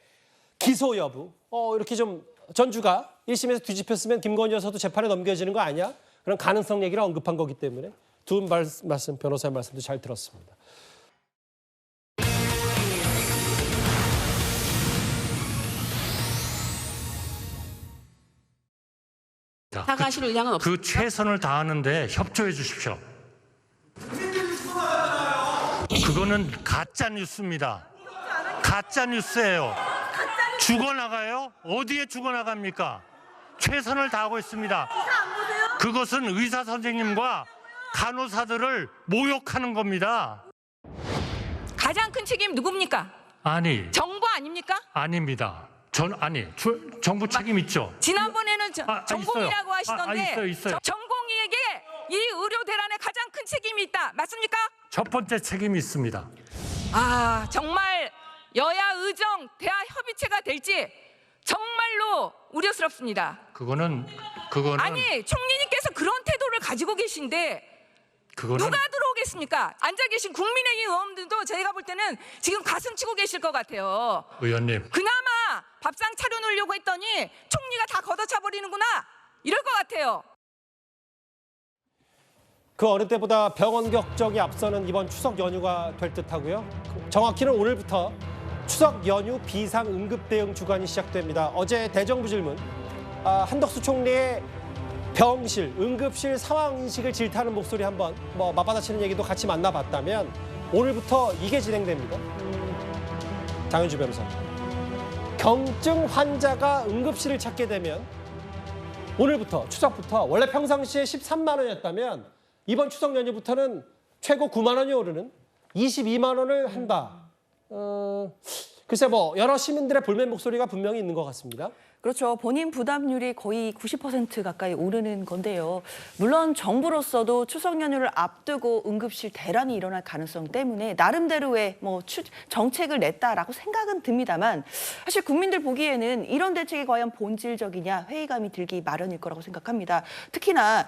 기소 여부 이렇게 좀 전주가 1심에서 뒤집혔으면 김건희 여사도 재판에 넘겨지는 거 아니야? 그런 가능성 얘기를 언급한 거기 때문에 두 분 말씀 변호사의 말씀도 잘 들었습니다. 자, 사과를 답변하실 의향은 없습니다. 그 최선을 다하는데 협조해 주십시오. 그거는 가짜 뉴스입니다. 가짜 뉴스예요. 죽어나가요? 어디에 죽어나갑니까? 최선을 다하고 있습니다. 그것은 의사 선생님과 간호사들을 모욕하는 겁니다. 가장 큰 책임 누굽니까? 아니, 정부 아닙니까? 아닙니다. 정부 책임 있죠. 지난번에는 전공의라고 있어요. 하시던데 있어요. 전공의에게 이 의료 대란에 가장 큰 책임이 있다. 맞습니까? 첫 번째 책임이 있습니다. 아, 정말 여야 의정 대화 협의체가 될지 정말로 우려스럽습니다. 그거는 아니, 총리님께서 그런 태도를 가지고 계신데 누가 들어오겠습니까? 앉아 계신 국민의힘 의원들도 저희가 볼 때는 지금 가슴 치고 계실 것 같아요. 의원님. 그나마 밥상 차려놓으려고 했더니 총리가 다 걷어차 버리는구나 이럴 것 같아요. 그 어느 때보다 병원 격정이 앞서는 이번 추석 연휴가 될 듯하고요. 정확히는 오늘부터 추석 연휴 비상 응급 대응 주간이 시작됩니다. 어제 대정부 질문 한덕수 총리의 병실, 응급실 상황 인식을 질타하는 목소리 한번 맞받아치는 얘기도 같이 만나봤다면 오늘부터 이게 진행됩니다. 장현주 변호사. 경증 환자가 응급실을 찾게 되면 오늘부터 추석부터 원래 평상시에 13만 원이었다면 이번 추석 연휴부터는 최고 9만 원이 오르는 22만 원을 한다. 글쎄 여러 시민들의 불만 목소리가 분명히 있는 것 같습니다. 그렇죠. 본인 부담률이 거의 90% 가까이 오르는 건데요. 물론 정부로서도 추석 연휴를 앞두고 응급실 대란이 일어날 가능성 때문에 나름대로의 정책을 냈다라고 생각은 듭니다만 사실 국민들 보기에는 이런 대책이 과연 본질적이냐 회의감이 들기 마련일 거라고 생각합니다. 특히나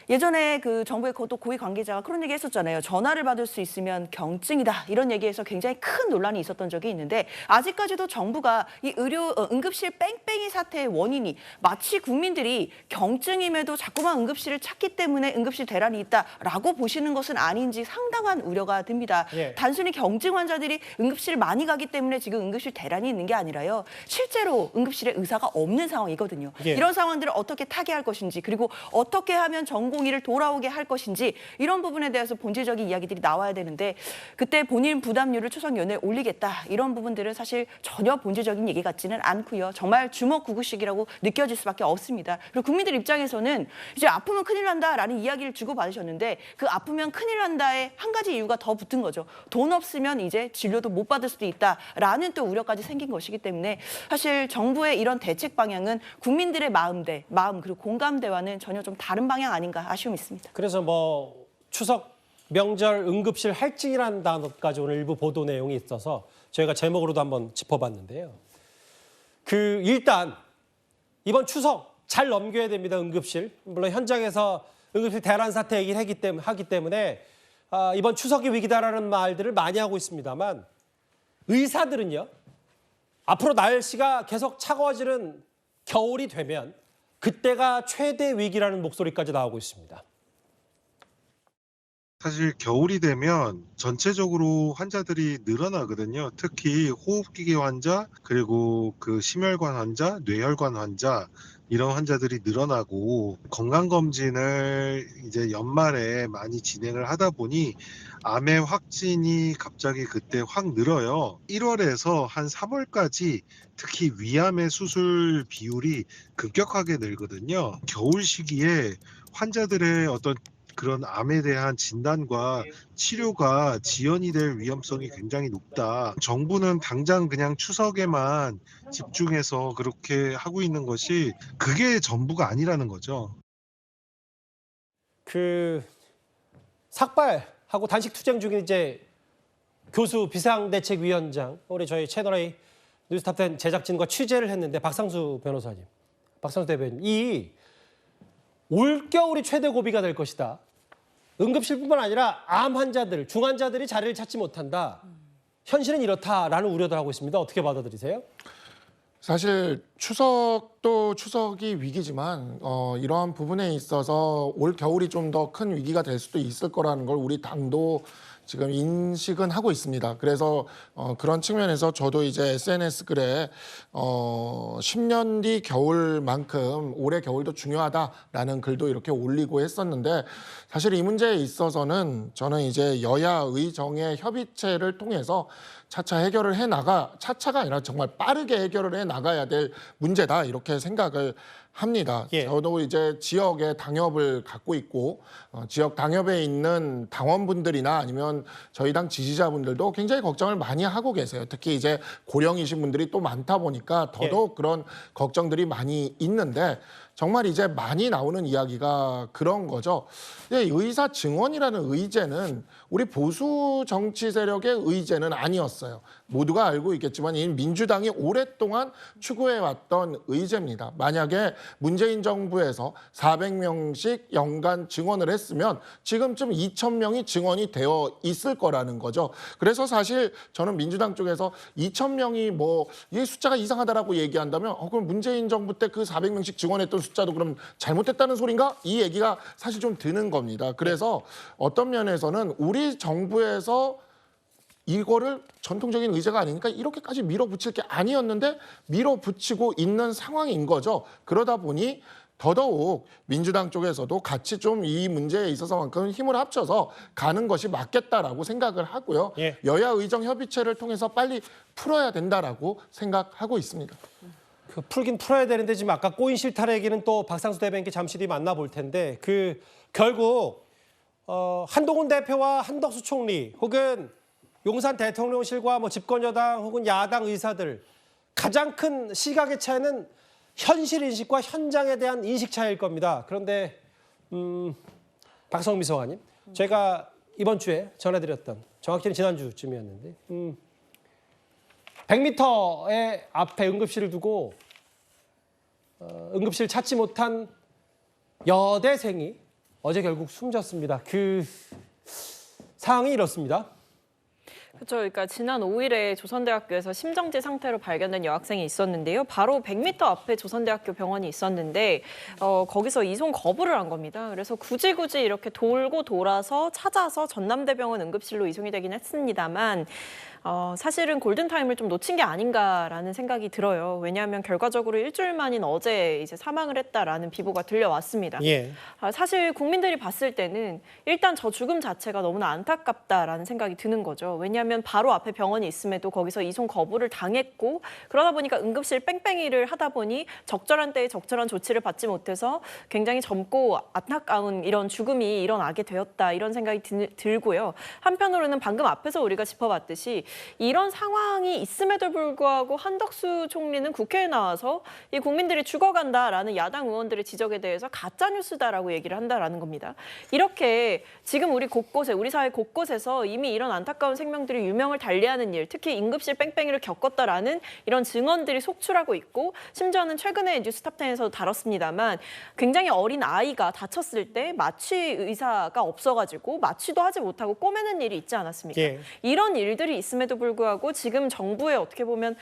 예전에 그 정부의 또 고위 관계자가 그런 얘기 했었잖아요. 전화를 받을 수 있으면 경증이다. 이런 얘기에서 굉장히 큰 논란이 있었던 적이 있는데 아직까지도 정부가 이 응급실 뺑뺑이 사태의 원인이 마치 국민들이 경증임에도 자꾸만 응급실을 찾기 때문에 응급실 대란이 있다라고 보시는 것은 아닌지 상당한 우려가 듭니다. 예. 단순히 경증 환자들이 응급실 많이 가기 때문에 지금 응급실 대란이 있는 게 아니라요. 실제로 응급실에 의사가 없는 상황이거든요. 예. 이런 상황들을 어떻게 타개할 것인지 그리고 어떻게 하면 전공의를 돌아오게 할 것인지 이런 부분에 대해서 본질적인 이야기들이 나와야 되는데 그때 본인 부담률을 추석 연휴에 올리겠다 이런 부분들은 사실 전혀 본질적인 얘기 같지는 않고요. 정말 주먹구구식이라고 느껴질 수밖에 없습니다. 그리고 국민들 입장에서는 이제 아프면 큰일 난다라는 이야기를 주고받으셨는데 그 아프면 큰일 난다에 한 가지 이유가 더 붙은 거죠. 돈 없으면 이제 진료도 못 받을 수도 있다라는 또 우려까지 생긴 것이기 때문에 사실 정부의 이런 대책 방향은 국민들의 마음 그리고 공감대와는 전혀 좀 다른 방향 아닌가 아쉬움이 있습니다. 그래서 추석 명절 응급실 할증이라는 단어까지 오늘 일부 보도 내용이 있어서 저희가 제목으로도 한번 짚어봤는데요. 일단 이번 추석 잘 넘겨야 됩니다. 응급실. 물론 현장에서 응급실 대란 사태 얘기를 하기 때문에 이번 추석이 위기다라는 말들을 많이 하고 있습니다만 의사들은요. 앞으로 날씨가 계속 차가워지는 겨울이 되면 그때가 최대 위기라는 목소리까지 나오고 있습니다. 사실 겨울이 되면 전체적으로 환자들이 늘어나거든요. 특히 호흡기계 환자, 그리고 심혈관 환자, 뇌혈관 환자 이런 환자들이 늘어나고 건강검진을 이제 연말에 많이 진행을 하다 보니 암의 확진이 갑자기 그때 확 늘어요. 1월에서 한 3월까지 특히 위암의 수술 비율이 급격하게 늘거든요. 겨울 시기에 환자들의 어떤 그런 암에 대한 진단과 치료가 지연이 될 위험성이 굉장히 높다. 정부는 당장 그냥 추석에만 집중해서 그렇게 하고 있는 것이 그게 전부가 아니라는 거죠. 삭발하고 단식 투쟁 중인 이제 교수 비상대책위원장 우리 저희 채널A 뉴스탑10 제작진과 취재를 했는데 박상수 변호사님, 박상수 대변인 이 올겨울이 최대 고비가 될 것이다. 응급실뿐만 아니라 암 환자들, 중환자들이 자리를 찾지 못한다. 현실은 이렇다라는 우려도 하고 있습니다. 어떻게 받아들이세요? 사실 추석도 추석이 위기지만 이러한 부분에 있어서 올 겨울이 좀 더 큰 위기가 될 수도 있을 거라는 걸 우리 당도 지금 인식은 하고 있습니다. 그래서 그런 측면에서 저도 이제 SNS 글에 10년 뒤 겨울만큼 올해 겨울도 중요하다라는 글도 이렇게 올리고 했었는데 사실 이 문제에 있어서는 저는 이제 여야 의정의 협의체를 통해서 차차 해결을 차차가 아니라 정말 빠르게 해결을 해 나가야 될 문제다 이렇게 생각을 합니다. 저도 이제 지역에 당협을 갖고 있고 지역 당협에 있는 당원분들이나 아니면 저희 당 지지자분들도 굉장히 걱정을 많이 하고 계세요. 특히 이제 고령이신 분들이 또 많다 보니까 더더욱 그런 걱정들이 많이 있는데 정말 이제 많이 나오는 이야기가 그런 거죠. 의사 증언이라는 의제는 우리 보수 정치 세력의 의제는 아니었어요. 모두가 알고 있겠지만 이 민주당이 오랫동안 추구해왔던 의제입니다. 만약에 문재인 정부에서 400명씩 연간 증언을 했으면 지금쯤 2,000명이 증언이 되어 있을 거라는 거죠. 그래서 사실 저는 민주당 쪽에서 2,000명이 뭐 이 숫자가 이상하다라고 얘기한다면 그럼 문재인 정부 때 그 400명씩 증언했던 숫자도 그럼 잘못됐다는 소린가? 이 얘기가 사실 좀 드는 겁니다. 그래서 어떤 면에서는 우리 정부에서 이거를 전통적인 의제가 아니니까 이렇게까지 밀어붙일 게 아니었는데 밀어붙이고 있는 상황인 거죠. 그러다 보니 더더욱 민주당 쪽에서도 같이 좀 이 문제에 있어서만큼 힘을 합쳐서 가는 것이 맞겠다라고 생각을 하고요. 여야 의정 협의체를 통해서 빨리 풀어야 된다라고 생각하고 있습니다. 풀긴 풀어야 되는데 지금 아까 꼬인 실타래 얘기는 또 박상수 대변인께 잠시 뒤에 만나볼 텐데 결국 한동훈 대표와 한덕수 총리 혹은 용산 대통령실과 뭐 집권여당 혹은 야당 의사들 가장 큰 시각의 차이는 현실 인식과 현장에 대한 인식 차이일 겁니다. 그런데 박성미 소장님, 제가 이번 주에 전해드렸던 정확히는 지난주쯤이었는데 100m의 앞에 응급실을 두고 응급실 찾지 못한 여대생이 어제 결국 숨졌습니다. 그 상황이 이렇습니다. 그렇죠. 그러니까 지난 5일에 조선대학교에서 심정지 상태로 발견된 여학생이 있었는데요. 바로 100m 앞에 조선대학교 병원이 있었는데 거기서 이송 거부를 한 겁니다. 그래서 굳이 이렇게 돌고 돌아서 찾아서 전남대병원 응급실로 이송이 되긴 했습니다만 사실은 골든타임을 좀 놓친 게 아닌가라는 생각이 들어요. 왜냐하면 결과적으로 일주일 만인 어제 이제 사망을 했다라는 비보가 들려왔습니다. 사실 국민들이 봤을 때는 일단 저 죽음 자체가 너무나 안타깝다라는 생각이 드는 거죠. 왜냐하면 바로 앞에 병원이 있음에도 거기서 이송 거부를 당했고 그러다 보니까 응급실 뺑뺑이를 하다 보니 적절한 때에 적절한 조치를 받지 못해서 굉장히 젊고 안타까운 이런 죽음이 일어나게 되었다 이런 생각이 들고요. 한편으로는 방금 앞에서 우리가 짚어봤듯이 이런 상황이 있음에도 불구하고 한덕수 총리는 국회에 나와서 이 국민들이 죽어간다라는 야당 의원들의 지적에 대해서 가짜뉴스다라고 얘기를 한다라는 겁니다. 이렇게 지금 우리 사회 곳곳에서 이미 이런 안타까운 생명들이 유명을 달리하는 일, 특히 응급실 뺑뺑이를 겪었다라는 이런 증언들이 속출하고 있고 심지어는 최근에 뉴스탑10에서도 다뤘습니다만 굉장히 어린 아이가 다쳤을 때 마취 의사가 없어가지고 마취도 하지 못하고 꼬매는 일이 있지 않았습니까? 이런 일들이 있음에도 불구하고 지금 정부의 어떻게 보면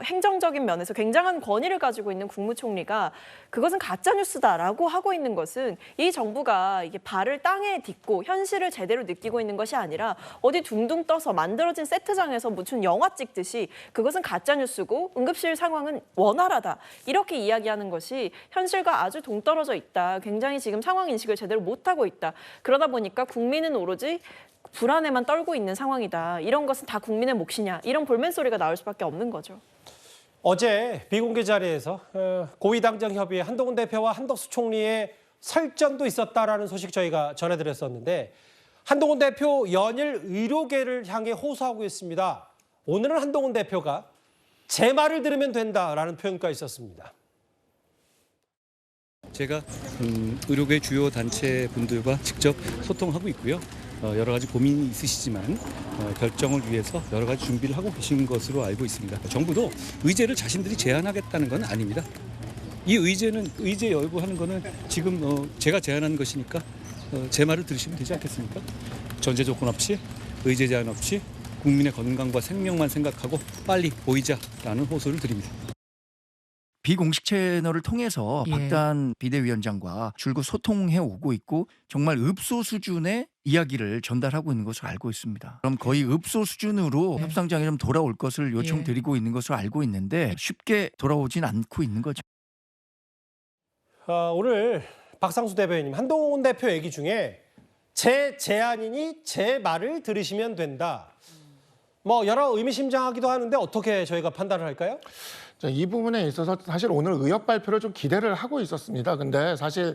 행정적인 면에서 굉장한 권위를 가지고 있는 국무총리가 그것은 가짜뉴스다라고 하고 있는 것은 이 정부가 이게 발을 땅에 딛고 현실을 제대로 느끼고 있는 것이 아니라 어디 둥둥 떠서 만들어진 세트장에서 무슨 영화 찍듯이 그것은 가짜뉴스고 응급실 상황은 원활하다. 이렇게 이야기하는 것이 현실과 아주 동떨어져 있다. 굉장히 지금 상황 인식을 제대로 못하고 있다. 그러다 보니까 국민은 오로지 불안에만 떨고 있는 상황이다. 이런 것은 다 국민의 몫이냐. 이런 볼멘 소리가 나올 수밖에 없는 거죠. 어제 비공개 자리에서 고위당정협의회 한동훈 대표와 한덕수 총리의 설전도 있었다라는 소식 저희가 전해드렸었는데 한동훈 대표 연일 의료계를 향해 호소하고 있습니다. 오늘은 한동훈 대표가 제 말을 들으면 된다라는 표현까지 있었습니다. 제가 의료계 주요 단체 분들과 직접 소통하고 있고요. 여러 가지 고민이 있으시지만 결정을 위해서 여러 가지 준비를 하고 계신 것으로 알고 있습니다. 정부도 의제를 자신들이 제안하겠다는 건 아닙니다. 이 의제 여부하는 거는 지금 제가 제안한 것이니까 제 말을 들으시면 되지 않겠습니까? 전제 조건 없이 의제 제한 없이 국민의 건강과 생명만 생각하고 빨리 보이자라는 호소를 드립니다. 비공식 채널을 통해서 박단 비대위원장과 줄곧 소통해 오고 있고 정말 읍소 수준의 이야기를 전달하고 있는 것으로 알고 있습니다. 그럼 거의 읍소 수준으로 협상장에 좀 돌아올 것을 요청드리고 있는 것으로 알고 있는데 쉽게 돌아오진 않고 있는 거죠. 오늘 박상수 대변인, 한동훈 대표 얘기 중에 제 제안이니 제 말을 들으시면 된다. 뭐 여러 의미심장하기도 하는데 어떻게 저희가 판단을 할까요? 이 부분에 있어서 사실 오늘 의협 발표를 좀 기대를 하고 있었습니다. 근데 사실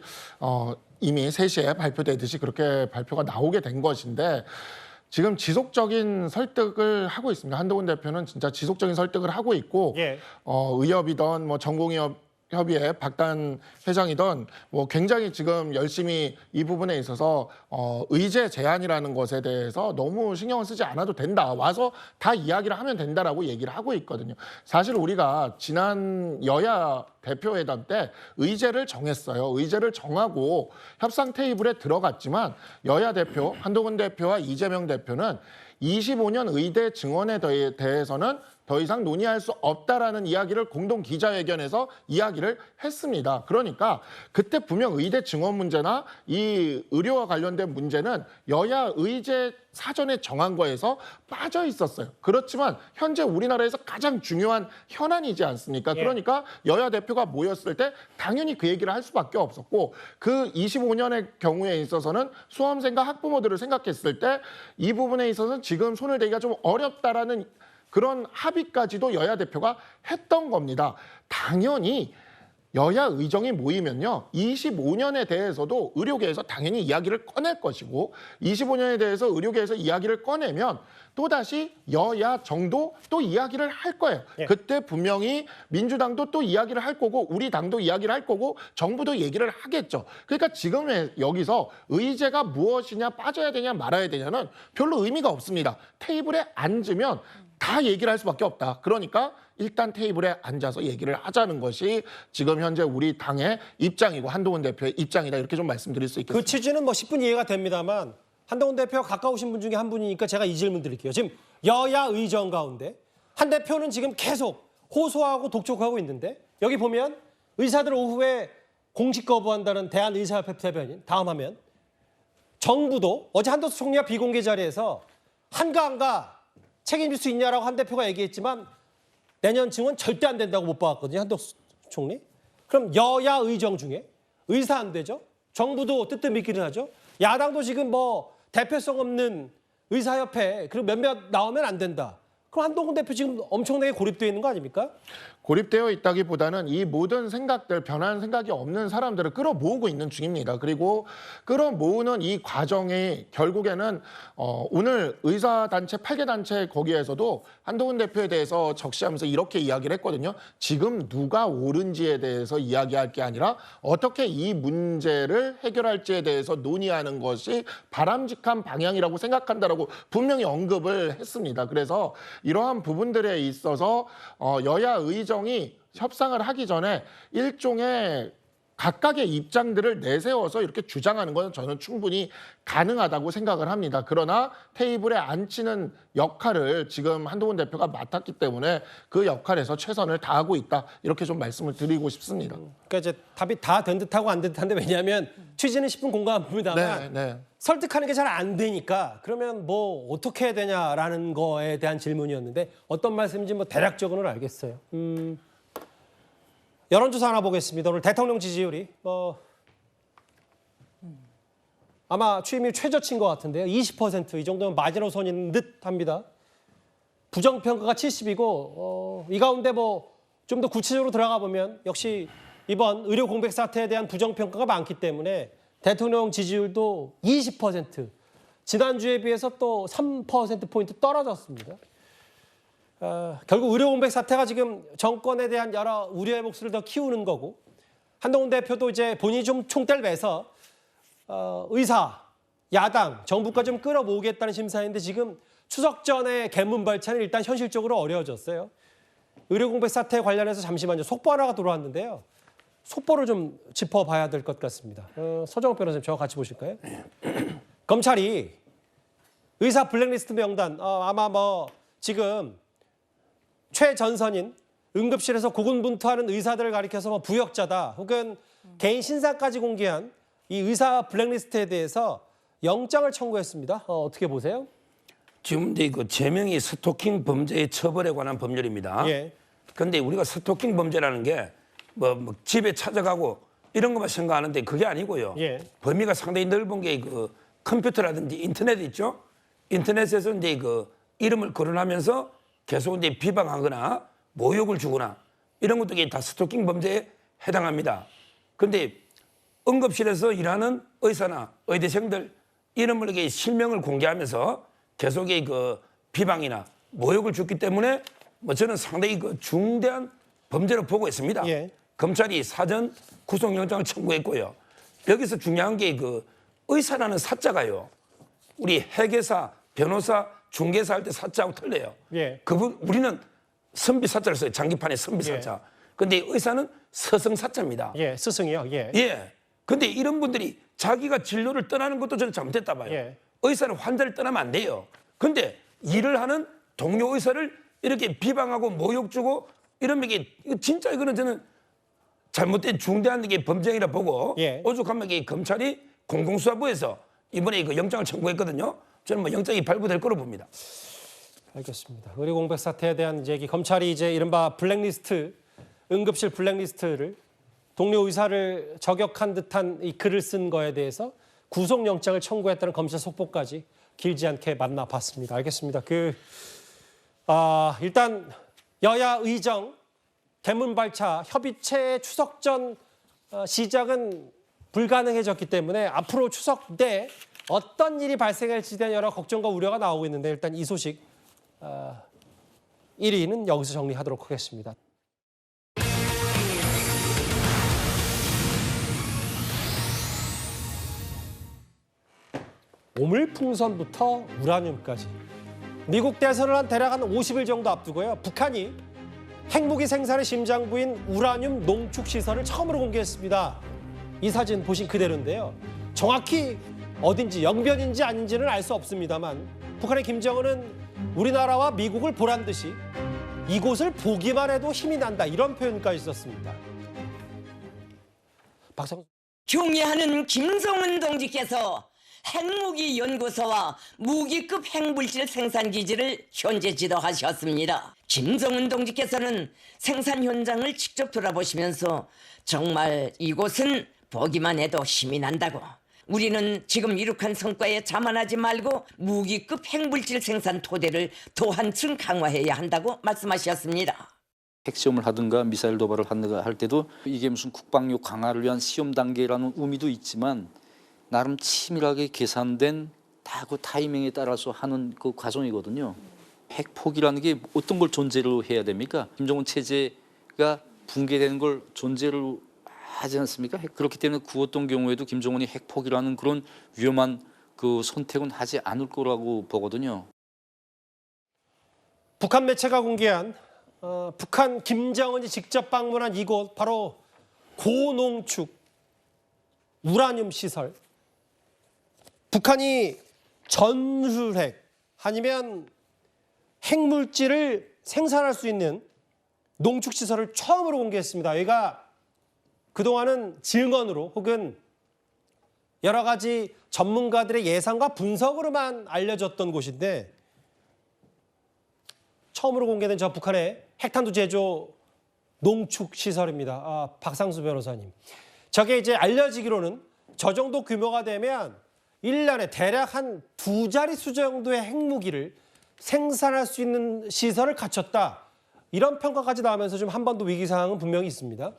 이미 3시에 발표되듯이 그렇게 발표가 나오게 된 것인데 지금 지속적인 설득을 하고 있습니다. 한동훈 대표는 진짜 지속적인 설득을 하고 있고 의협이든 뭐 전공의협 협의회 박단 회장이던 뭐 굉장히 지금 열심히 이 부분에 있어서 의제 제안이라는 것에 대해서 너무 신경을 쓰지 않아도 된다. 와서 다 이야기를 하면 된다라고 얘기를 하고 있거든요. 사실 우리가 지난 여야 대표회담 때 의제를 정했어요. 의제를 정하고 협상 테이블에 들어갔지만 여야 대표, 한동훈 대표와 이재명 대표는 25년 의대 증원에 대해서는 더 이상 논의할 수 없다라는 이야기를 공동 기자회견에서 이야기를 했습니다. 그러니까 그때 분명 의대 증원 문제나 이 의료와 관련된 문제는 여야 의제 사전에 정한 거에서 빠져 있었어요. 그렇지만 현재 우리나라에서 가장 중요한 현안이지 않습니까? 그러니까 여야 대표가 모였을 때 당연히 그 얘기를 할 수밖에 없었고 그 25년의 경우에 있어서는 수험생과 학부모들을 생각했을 때 이 부분에 있어서는 지금 손을 대기가 좀 어렵다라는 그런 합의까지도 여야 대표가 했던 겁니다. 당연히 여야 의정이 모이면요. 25년에 대해서도 의료계에서 당연히 이야기를 꺼낼 것이고 25년에 대해서 의료계에서 이야기를 꺼내면 또다시 여야 정도 또 이야기를 할 거예요. 그때 분명히 민주당도 또 이야기를 할 거고 우리 당도 이야기를 할 거고 정부도 얘기를 하겠죠. 그러니까 지금 여기서 의제가 무엇이냐 빠져야 되냐 말아야 되냐는 별로 의미가 없습니다. 테이블에 앉으면 다 얘기를 할 수밖에 없다. 그러니까 일단 테이블에 앉아서 얘기를 하자는 것이 지금 현재 우리 당의 입장이고 한동훈 대표의 입장이다. 이렇게 좀 말씀드릴 수 있겠습니다. 그 취지는 뭐 10분 이해가 됩니다만 한동훈 대표와 가까우신 분 중에 한 분이니까 제가 이 질문 드릴게요. 지금 여야 의정 가운데 한 대표는 지금 계속 호소하고 독촉하고 있는데 여기 보면 의사들 오후에 공식 거부한다는 대한의사협회 대변인 다음 화면 정부도 어제 한덕수 총리와 비공개 자리에서 한가한가 책임질 수 있냐라고 한 대표가 얘기했지만 내년 증원 절대 안 된다고 못 박았거든요. 한덕수 총리. 그럼 여야 의정 중에 의사 안 되죠? 정부도 뜨뜻미기를 하죠. 야당도 지금 뭐 대표성 없는 의사협회 그리고 몇몇 나오면 안 된다. 그럼 한동훈 대표 지금 엄청나게 고립되어 있는 거 아닙니까? 고립되어 있다기보다는 이 모든 생각들, 변하는 생각이 없는 사람들을 끌어모으고 있는 중입니다. 그리고 끌어모으는 이 과정이 결국에는 오늘 의사단체 8개 단체 거기에서도 한동훈 대표에 대해서 적시하면서 이렇게 이야기를 했거든요. 지금 누가 옳은지에 대해서 이야기할 게 아니라 어떻게 이 문제를 해결할지에 대해서 논의하는 것이 바람직한 방향이라고 생각한다라고 분명히 언급을 했습니다. 그래서 이러한 부분들에 있어서 여야 의정이 협상을 하기 전에 일종의 각각의 입장들을 내세워서 이렇게 주장하는 것은 저는 충분히 가능하다고 생각을 합니다. 그러나 테이블에 앉히는 역할을 지금 한동훈 대표가 맡았기 때문에 그 역할에서 최선을 다하고 있다. 이렇게 좀 말씀을 드리고 싶습니다. 그러니까 이제 답이 다 된 듯하고 안 된 듯한데 왜냐하면 취지는 10분 공감합니다만 설득하는 게 잘 안 되니까 그러면 뭐 어떻게 해야 되냐라는 거에 대한 질문이었는데 어떤 말씀인지 뭐 대략적으로는 알겠어요. 여론조사 하나 보겠습니다. 오늘 대통령 지지율이 아마 취임일 최저치인 것 같은데요. 20% 이 정도면 마지노선인 듯합니다. 부정평가가 70이고 이 가운데 뭐 좀 더 구체적으로 들어가 보면 역시 이번 의료 공백 사태에 대한 부정평가가 많기 때문에 대통령 지지율도 20%. 지난주에 비해서 또 3%포인트 떨어졌습니다. 결국 의료 공백 사태가 지금 정권에 대한 여러 우려의 목소리를 더 키우는 거고 한동훈 대표도 이제 본인이 좀 총대를 매서 의사, 야당, 정부까지 좀 끌어모으겠다는 심사인데 지금 추석 전에 개문발차는 일단 현실적으로 어려워졌어요. 의료 공백 사태 관련해서 잠시만요. 속보 하나가 들어왔는데요. 속보를 좀 짚어봐야 될 것 같습니다. 서정욱 변호사님 저와 같이 보실까요? 검찰이 의사 블랙리스트 명단 아마 뭐 지금 최전선인 응급실에서 고군분투하는 의사들을 가리켜서 뭐 부역자다 혹은 개인 신상까지 공개한 이 의사 블랙리스트에 대해서 영장을 청구했습니다. 어떻게 보세요? 지금 이제 그 제명이 스토킹 범죄의 처벌에 관한 법률입니다. 예. 그런데 우리가 스토킹 범죄라는 게 뭐 집에 찾아가고 이런 것만 생각하는데 그게 아니고요. 예. 범위가 상당히 넓은 게 그 컴퓨터라든지 인터넷 있죠. 인터넷에서 이제 그 이름을 거론하면서 계속 이제 비방하거나 모욕을 주거나 이런 것도 다 스토킹 범죄에 해당합니다. 그런데 응급실에서 일하는 의사나 의대생들 이름을 이렇게 실명을 공개하면서 계속의 그 비방이나 모욕을 줬기 때문에 뭐 저는 상당히 그 중대한 범죄로 보고 있습니다. 예. 검찰이 사전 구속영장을 청구했고요. 여기서 중요한 게 그 의사라는 사자가요. 우리 회계사, 변호사, 중개사 할 때 사자하고 틀려요. 예. 그분 우리는 선비 사자를 써요. 장기판에 선비 사자. 근데 의사는 서성 사자입니다. 예, 스승이요. 예. 예. 근데 이런 분들이 자기가 진로를 떠나는 것도 저는 잘못됐다 봐요. 예. 의사는 환자를 떠나면 안 돼요. 근데 일을 하는 동료 의사를 이렇게 비방하고 모욕 주고 이러면 이게 진짜 이거는 저는 잘못된 중대한 이게 범죄이라 보고 예. 오죽하면 이게 검찰이 공공수사부에서 이번에 그 영장을 청구했거든요. 저는 뭐 영장이 발부될 거로 봅니다. 알겠습니다. 의료 공백 사태에 대한 이제 검찰이 이제 이른바 블랙리스트, 응급실 블랙리스트를 동료 의사를 저격한 듯한 이 글을 쓴 거에 대해서 구속영장을 청구했다는 검찰 속보까지 길지 않게 만나봤습니다. 알겠습니다. 일단 여야 의정 대문발차 협의체 추석 전 시작은 불가능해졌기 때문에 앞으로 추석 때 어떤 일이 발생할지에 대한 여러 걱정과 우려가 나오고 있는데 일단 이 소식 1위는 여기서 정리하도록 하겠습니다. 오물풍선부터 우라늄까지 미국 대선을 한 대략 한 50일 정도 앞두고요. 북한이 핵무기 생산의 심장부인 우라늄 농축 시설을 처음으로 공개했습니다. 이 사진 보신 그대로인데요. 정확히 어딘지 영변인지 아닌지는 알 수 없습니다만 북한의 김정은은 우리나라와 미국을 보란 듯이 이곳을 보기만 해도 힘이 난다 이런 표현까지 썼습니다. 존경하는 김정은 동지께서 핵무기 연구소와 무기급 핵물질 생산 기지를 현재 지도하셨습니다. 김정은 동지께서는 생산 현장을 직접 돌아보시면서 정말 이곳은 보기만 해도 힘이 난다고, 우리는 지금 이룩한 성과에 자만하지 말고 무기급 핵물질 생산 토대를 더 한층 강화해야 한다고 말씀하셨습니다. 핵시험을 하든가 미사일 도발을 하든가 할 때도 이게 무슨 국방력 강화를 위한 시험 단계라는 의미도 있지만 나름 치밀하게 계산된 그 타이밍에 따라서 하는 그 과정이거든요. 핵폭이라는 게 어떤 걸 존재로 해야 됩니까? 김정은 체제가 붕괴되는 걸 존재로 하지 않습니까? 그렇기 때문에 그 어떤 경우에도 김정은이 핵폭이라는 그런 위험한 그 선택은 하지 않을 거라고 보거든요. 북한 매체가 공개한 북한 김정은이 직접 방문한 이곳 바로 고농축 우라늄 시설. 북한이 전술핵 아니면 핵물질을 생산할 수 있는 농축 시설을 처음으로 공개했습니다. 여기가 그동안은 증언으로 혹은 여러 가지 전문가들의 예상과 분석으로만 알려졌던 곳인데 처음으로 공개된 저 북한의 핵탄두 제조 농축 시설입니다. 박상수 변호사님. 저게 이제 알려지기로는 저 정도 규모가 되면 1년에 대략 한 2자릿수 정도의 핵무기를 생산할 수 있는 시설을 갖췄다. 이런 평가까지 나오면서 좀 한 번 더 위기 상황은 분명히 있습니다.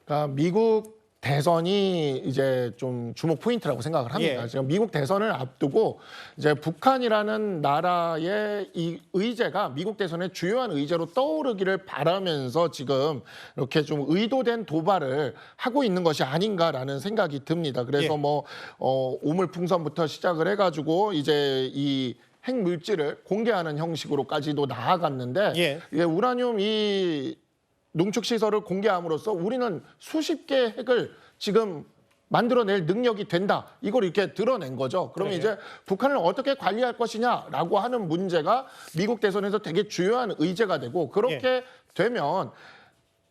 그러니까 미국 대선이 이제 좀 주목 포인트라고 생각을 합니다. 예. 지금 미국 대선을 앞두고 이제 북한이라는 나라의 이 의제가 미국 대선의 주요한 의제로 떠오르기를 바라면서 지금 이렇게 좀 의도된 도발을 하고 있는 것이 아닌가라는 생각이 듭니다. 그래서 예. 오물풍선부터 시작을 해가지고 이제 이 핵물질을 공개하는 형식으로까지도 나아갔는데 예. 이게 우라늄 이 농축시설을 공개함으로써 우리는 수십 개의 핵을 지금 만들어낼 능력이 된다. 이걸 이렇게 드러낸 거죠. 그러면 이제 북한을 어떻게 관리할 것이냐라고 하는 문제가 미국 대선에서 되게 주요한 의제가 되고 그렇게 되면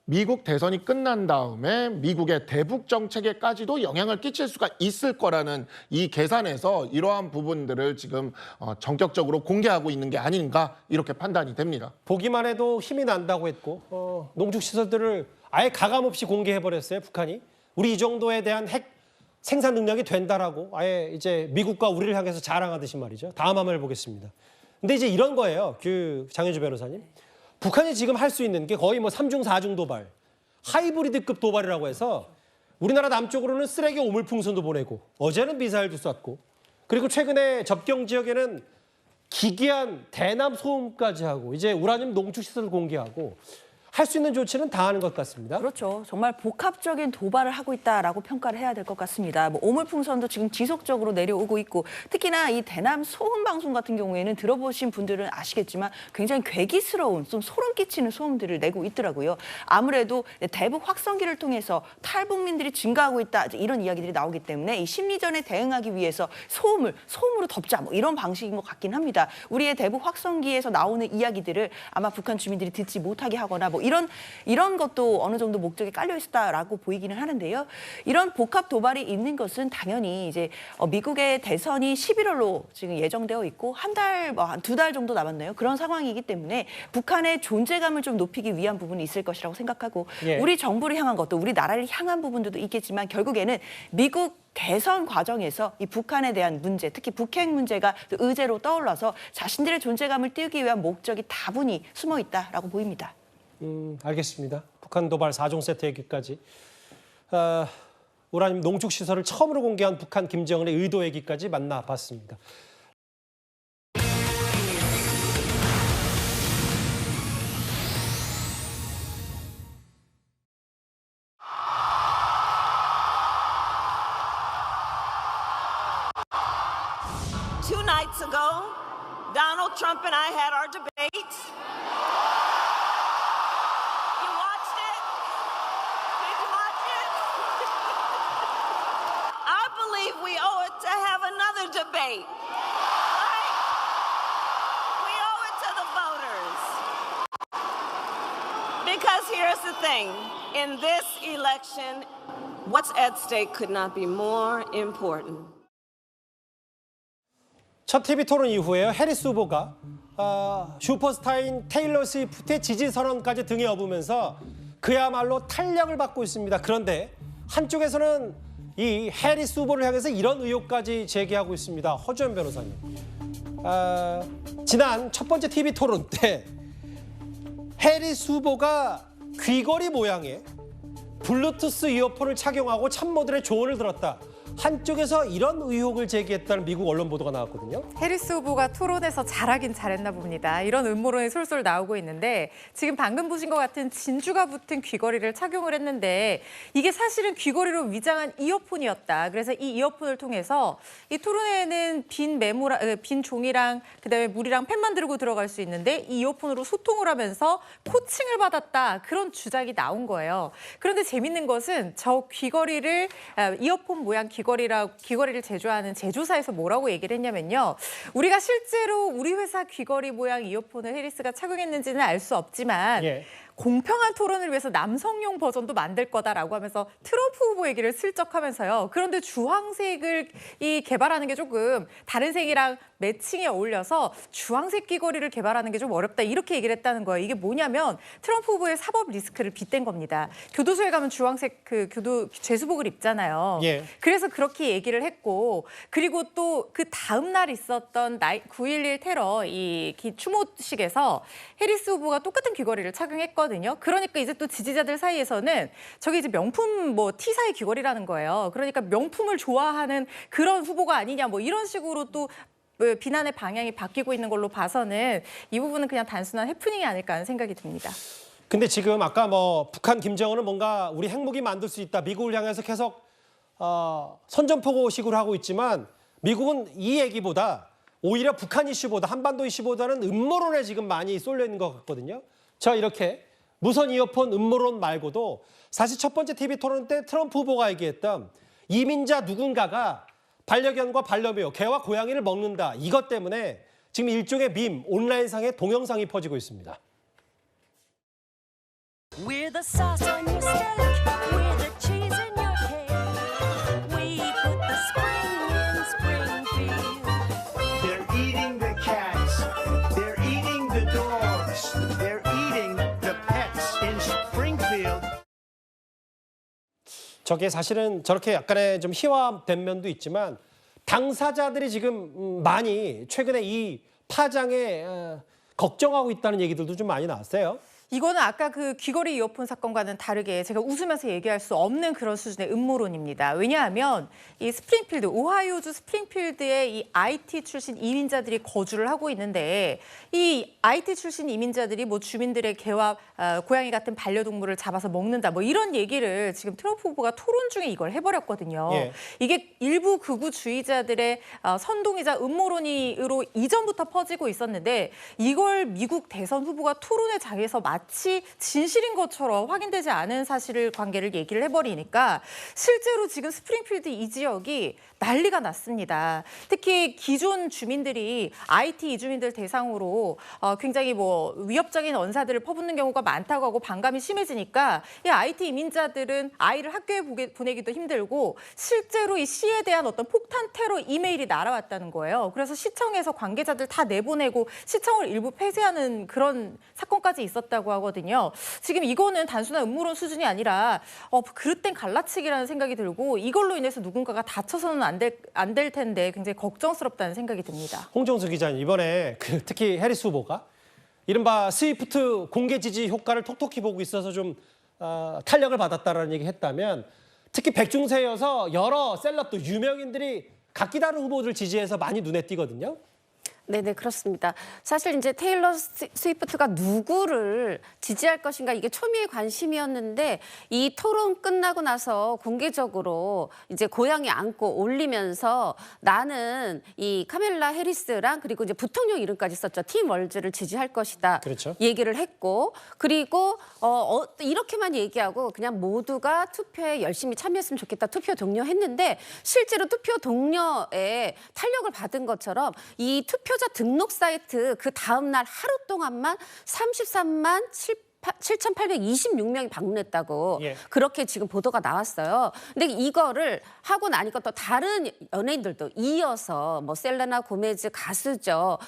미국 대선이 끝난 다음에 미국의 대북 정책에까지도 영향을 끼칠 수가 있을 거라는 이 계산에서 이러한 부분들을 지금 전격적으로 공개하고 있는 게 아닌가 이렇게 판단이 됩니다. 보기만 해도 힘이 난다고 했고 농축시설들을 아예 가감없이 공개해버렸어요, 북한이. 우리 이 정도에 대한 핵 생산 능력이 된다라고 아예 이제 미국과 우리를 향해서 자랑하듯이 말이죠. 다음 화면을 보겠습니다. 근데 이제 이런 거예요, 장현주 변호사님. 북한이 지금 할 수 있는 게 거의 뭐 3중, 4중 도발, 하이브리드급 도발이라고 해서 우리나라 남쪽으로는 쓰레기 오물풍선도 보내고 어제는 미사일도 쐈고 그리고 최근에 접경 지역에는 기괴한 대남 소음까지 하고 이제 우라늄 농축시설 공개하고 할 수 있는 조치는 다 하는 것 같습니다. 그렇죠. 정말 복합적인 도발을 하고 있다라고 평가를 해야 될 것 같습니다. 뭐 오물풍선도 지금 지속적으로 내려오고 있고 특히나 이 대남 소음 방송 같은 경우에는 들어보신 분들은 아시겠지만 굉장히 괴기스러운 좀 소름 끼치는 소음들을 내고 있더라고요. 아무래도 대북 확성기를 통해서 탈북민들이 증가하고 있다 이런 이야기들이 나오기 때문에 이 심리전에 대응하기 위해서 소음으로 덮자 뭐 이런 방식인 것 같긴 합니다. 우리의 대북 확성기에서 나오는 이야기들을 아마 북한 주민들이 듣지 못하게 하거나 뭐 이런 것도 어느 정도 목적이 깔려 있었다라고 보이기는 하는데요. 이런 복합 도발이 있는 것은 당연히 이제 미국의 대선이 11월로 지금 예정되어 있고 한 두 달 정도 남았나요? 그런 상황이기 때문에 북한의 존재감을 좀 높이기 위한 부분이 있을 것이라고 생각하고 우리 정부를 향한 것도 우리 나라를 향한 부분도 있겠지만 결국에는 미국 대선 과정에서 이 북한에 대한 문제, 특히 북핵 문제가 의제로 떠올라서 자신들의 존재감을 띄우기 위한 목적이 다분히 숨어 있다라고 보입니다. 알겠습니다. 북한 도발 4종 세트 얘기까지. 우라늄 농축시설을 처음으로 공개한 북한 김정은의 의도 얘기까지 만나봤습니다. Two nights ago, Donald Trump and I had our debate. We owe it to have another debate. Right? We owe it to the voters. Because here's the thing. In this election, what's at stake could not be more important. 첫 TV 토론 이후에요. 해리스 후보가 슈퍼스타인 테일러 스위프트의 지지 선언까지 등에 업으면서 그야말로 탄력을 받고 있습니다. 그런데 한쪽에서는 이 해리스 후보를 향해서 이런 의혹까지 제기하고 있습니다. 허주연 변호사님. 지난 첫 번째 TV 토론 때 해리스 후보가 귀걸이 모양의 블루투스 이어폰을 착용하고 참모들의 조언을 들었다. 한쪽에서 이런 의혹을 제기했다는 미국 언론 보도가 나왔거든요. 해리스 후보가 토론에서 잘하긴 잘했나 봅니다. 이런 음모론이 솔솔 나오고 있는데 지금 방금 보신 것 같은 진주가 붙은 귀걸이를 착용을 했는데 이게 사실은 귀걸이로 위장한 이어폰이었다. 그래서 이 이어폰을 통해서 이 토론회에는 빈 종이랑 그다음에 물이랑 펜만 들고 들어갈 수 있는데 이 이어폰으로 소통을 하면서 코칭을 받았다. 그런 주장이 나온 거예요. 그런데 재밌는 것은 저 귀걸이를 이어폰 모양 귀걸이를 제조하는 제조사에서 뭐라고 얘기를 했냐면요. 우리가 실제로 우리 회사 귀걸이 모양 이어폰을 해리스가 착용했는지는 알 수 없지만 공평한 토론을 위해서 남성용 버전도 만들 거다라고 하면서 트럼프 후보 얘기를 슬쩍 하면서요. 그런데 주황색을 개발하는 게 조금 다른 색이랑 매칭에 어울려서 주황색 귀걸이를 개발하는 게 좀 어렵다 이렇게 얘기를 했다는 거예요. 이게 뭐냐면 트럼프 후보의 사법 리스크를 빗댄 겁니다. 교도소에 가면 주황색 죄수복을 입잖아요. 그래서 그렇게 얘기를 했고 그리고 또 그 다음 날 있었던 9.11 테러 이 추모식에서 해리스 후보가 똑같은 귀걸이를 착용했거든요. 그러니까 이제 또 지지자들 사이에서는 저게 이제 명품 T사의 귀걸이라는 거예요. 그러니까 명품을 좋아하는 그런 후보가 아니냐 이런 식으로 또 비난의 방향이 바뀌고 있는 걸로 봐서는 이 부분은 그냥 단순한 해프닝이 아닐까 하는 생각이 듭니다. 근데 지금 아까 북한 김정은은 뭔가 우리 핵무기 만들 수 있다. 미국을 향해서 계속 선전포고식으로 하고 있지만 미국은 이 얘기보다 오히려 북한 이슈보다 한반도 이슈보다는 음모론에 지금 많이 쏠려 있는 것 같거든요. 자, 이렇게 무선 이어폰 음모론 말고도 사실 첫 번째 TV 토론 때 트럼프 후보가 얘기했던 이민자 누군가가 반려견과 반려묘, 개와 고양이를 먹는다. 이것 때문에 지금 일종의 밈, 온라인상의 동영상이 퍼지고 있습니다. We're the sauce on your steak. We're the cheese in your cake. We put the spring in Springfield. They're eating the cats. They're eating the dogs. They're eating the pets in Springfield. 저게 사실은 저렇게 약간의 좀 희화된 면도 있지만 당사자들이 지금 많이 최근에 이 파장에 걱정하고 있다는 얘기들도 좀 많이 나왔어요. 이거는 아까 그 귀걸이 이어폰 사건과는 다르게 제가 웃으면서 얘기할 수 없는 그런 수준의 음모론입니다. 왜냐하면 이 스프링필드, 오하이오주 스프링필드에 이 IT 출신 이민자들이 거주를 하고 있는데 이 IT 출신 이민자들이 뭐 주민들의 개와 고양이 같은 반려동물을 잡아서 먹는다 뭐 이런 얘기를 지금 트럼프 후보가 토론 중에 이걸 해버렸거든요. 예. 이게 일부 극우주의자들의 선동이자 음모론으로 이전부터 퍼지고 있었는데 이걸 미국 대선 후보가 토론의 장에서 마치 진실인 것처럼 확인되지 않은 사실을 관계를 얘기를 해버리니까 실제로 지금 스프링필드 이 지역이 난리가 났습니다. 특히 기존 주민들이 IT 이주민들 대상으로 굉장히 뭐 위협적인 언사들을 퍼붓는 경우가 많다고 하고 반감이 심해지니까 이 IT 이민자들은 아이를 학교에 보내기도 힘들고 실제로 이 시에 대한 어떤 폭탄 테러 이메일이 날아왔다는 거예요. 그래서 시청에서 관계자들 다 내보내고 시청을 일부 폐쇄하는 그런 사건까지 있었다고 하거든요. 지금 이거는 단순한 음모론 수준이 아니라 그릇된 갈라치기라는 생각이 들고 이걸로 인해서 누군가가 다쳐서는 안 될 텐데 굉장히 걱정스럽다는 생각이 듭니다. 홍정수 기자님, 이번에 특히 해리스 후보가 이른바 스위프트 공개 지지 효과를 톡톡히 보고 있어서 좀 탄력을 받았다라는 얘기 했다면 특히 백중세여서 여러 셀럽도 유명인들이 각기 다른 후보들 지지해서 많이 눈에 띄거든요. 네네, 그렇습니다. 사실 이제 테일러 스위프트가 누구를 지지할 것인가 이게 초미의 관심이었는데 이 토론 끝나고 나서 공개적으로 이제 고양이 안고 올리면서 나는 이 카멜라 해리스랑 그리고 이제 부통령 이름까지 썼죠. 팀 월즈를 지지할 것이다. 그렇죠. 얘기를 했고 그리고 이렇게만 얘기하고 그냥 모두가 투표에 열심히 참여했으면 좋겠다. 투표 동료했는데 실제로 투표 동료에 탄력을 받은 것처럼 이 투표자 등록 사이트 그 다음 날 하루 동안만 33만 7,826명이 방문했다고 그렇게 지금 보도가 나왔어요. 근데 이거를 하고 나니까 또 다른 연예인들도 이어서 뭐 셀레나 고메즈 가수죠.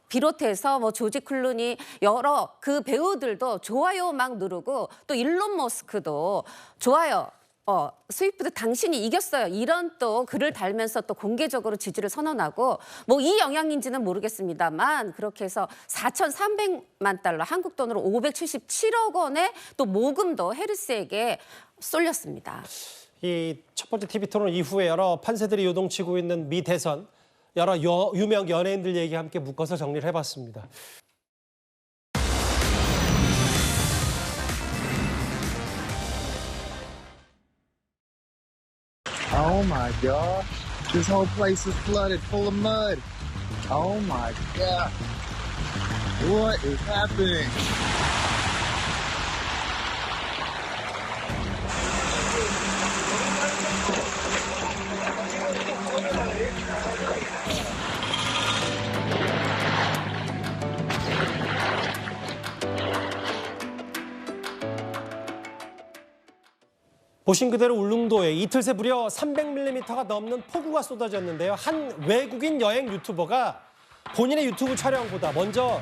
비롯해서 뭐 조지 클루니 여러 그 배우들도 좋아요 막 누르고 또 일론 머스크도 좋아요. 스위프트 당신이 이겼어요. 이런 또 글을 달면서 또 공개적으로 지지를 선언하고 뭐 이 영향인지는 모르겠습니다만 그렇게 해서 4,300만 달러 한국 돈으로 577억 원의 또 모금도 해리스에게 쏠렸습니다. 이 첫 번째 TV 토론 이후에 여러 판세들이 요동치고 있는 미 대선 여러 유명 연예인들 얘기 함께 묶어서 정리를 해봤습니다. Oh my God. This whole place is flooded, full of mud. Oh my God. What is happening? 보신 그대로 울릉도에 이틀 새 무려 300mm가 넘는 폭우가 쏟아졌는데요. 한 외국인 여행 유튜버가 본인의 유튜브 촬영보다 먼저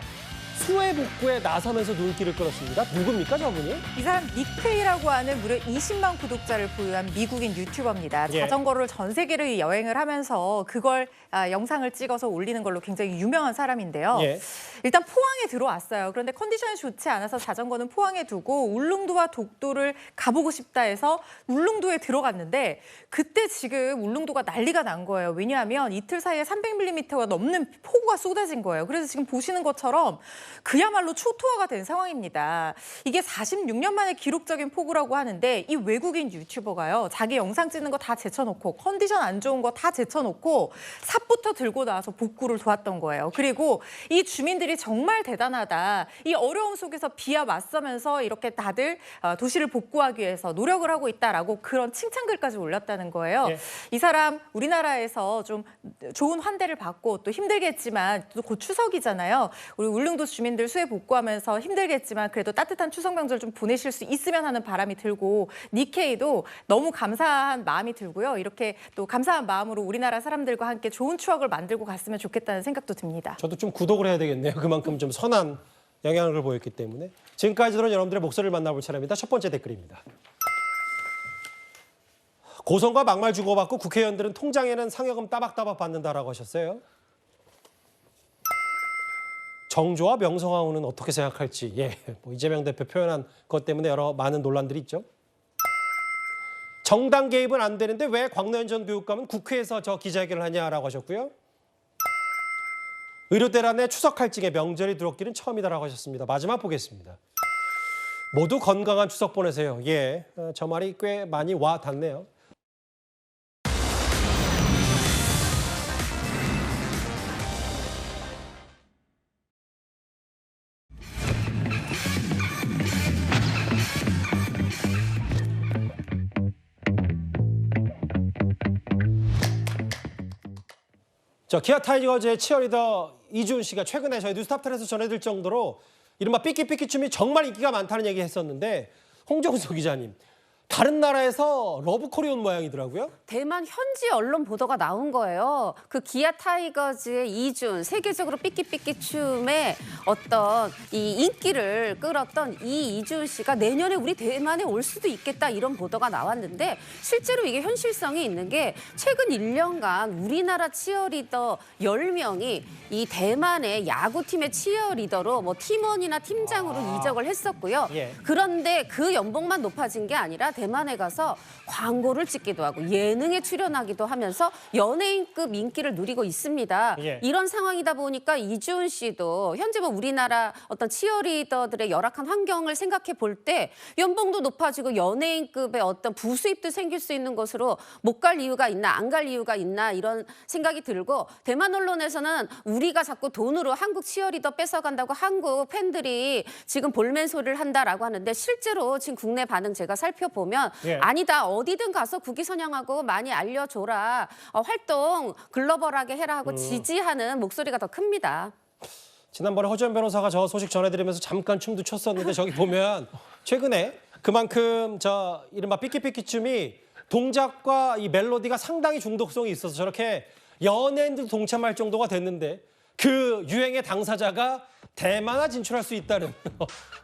수해 복구에 나서면서 눈길을 끌었습니다. 누굽니까 저분이? 이 사람 닉페이라고 하는 무려 20만 구독자를 보유한 미국인 유튜버입니다. 예. 자전거를 전 세계를 여행을 하면서 그걸 영상을 찍어서 올리는 걸로 굉장히 유명한 사람인데요. 예. 일단 포항에 들어왔어요. 그런데 컨디션이 좋지 않아서 자전거는 포항에 두고 울릉도와 독도를 가보고 싶다 해서 울릉도에 들어갔는데 그때 지금 울릉도가 난리가 난 거예요. 왜냐하면 이틀 사이에 300mm가 넘는 폭우가 쏟아진 거예요. 그래서 지금 보시는 것처럼 그야말로 초토화가 된 상황입니다. 이게 46년 만에 기록적인 폭우라고 하는데 이 외국인 유튜버가요. 자기 영상 찍는 거 다 제쳐놓고 컨디션 안 좋은 거 다 제쳐놓고 삽부터 들고 나와서 복구를 도왔던 거예요. 그리고 이 주민들이 정말 대단하다. 이 어려움 속에서 비와 맞서면서 이렇게 다들 도시를 복구하기 위해서 노력을 하고 있다라고 그런 칭찬글까지 올렸다는 거예요. 예. 이 사람 우리나라에서 좀 좋은 환대를 받고 또 힘들겠지만 또 곧 추석이잖아요. 우리 울릉도 주민들 수해 복구하면서 힘들겠지만 그래도 따뜻한 추석 명절 좀 보내실 수 있으면 하는 바람이 들고 니케이도 너무 감사한 마음이 들고요. 이렇게 또 감사한 마음으로 우리나라 사람들과 함께 좋은 추억을 만들고 갔으면 좋겠다는 생각도 듭니다. 저도 좀 구독을 해야 되겠네요. 그만큼 좀 선한 영향을 보였기 때문에. 지금까지 들은 여러분들의 목소리를 만나볼 차례입니다. 첫 번째 댓글입니다. 고성과 막말 주고받고 국회의원들은 통장에는 상여금 따박따박 받는다라고 하셨어요. 정조와 명성황후는 어떻게 생각할지, 뭐 이재명 대표 표현한 것 때문에 많은 논란들이 있죠. 정당 개입은 안 되는데 왜 광노현 전 교육감은 국회에서 저 기자회견을 하냐라고 하셨고요. 의료대란의 추석 할증에 명절이 들어왔기는 처음이다라고 하셨습니다. 마지막 보겠습니다. 모두 건강한 추석 보내세요. 저 말이 꽤 많이 와 닿네요. 기아 타이거즈의 치어리더 이주은 씨가 최근에 저희 뉴스탑10에서 전해드릴 정도로 이른바 삐끼삐끼 춤이 정말 인기가 많다는 얘기 했었는데 홍정수 기자님, 다른 나라에서 러브콜이 온 모양이더라고요. 대만 현지 언론 보도가 나온 거예요. 그 기아 타이거즈의 이준, 세계적으로 삐끼삐끼 춤의 어떤 이 인기를 끌었던 이 이준 씨가 내년에 우리 대만에 올 수도 있겠다 이런 보도가 나왔는데 실제로 이게 현실성이 있는 게 최근 1년간 우리나라 치어리더 10명이 이 대만의 야구팀의 치어리더로 뭐 팀원이나 팀장으로 이적을 했었고요. 그런데 그 연봉만 높아진 게 아니라 대만에 가서 광고를 찍기도 하고 예능에 출연하기도 하면서 연예인급 인기를 누리고 있습니다. 이런 상황이다 보니까 이주은 씨도 현재 뭐 우리나라 어떤 치어리더들의 열악한 환경을 생각해 볼 때 연봉도 높아지고 연예인급의 어떤 부수입도 생길 수 있는 것으로 못 갈 이유가 있나 안 갈 이유가 있나 이런 생각이 들고 대만 언론에서는 우리가 자꾸 돈으로 한국 치어리더 뺏어간다고 한국 팬들이 지금 볼멘 소리를 한다라고 하는데 실제로 지금 국내 반응 제가 살펴보면 아니다 어디든 가서 국위선양하고 많이 알려줘라 활동 글로벌하게 해라 하고 지지하는 목소리가 더 큽니다. 지난번에 허주연 변호사가 저 소식 전해드리면서 잠깐 춤도 췄었는데 저기 보면 최근에 그만큼 이른바 삐끼삐끼 춤이 동작과 이 멜로디가 상당히 중독성이 있어서 저렇게 연예인들도 동참할 정도가 됐는데 그 유행의 당사자가 대만에 진출할 수 있다는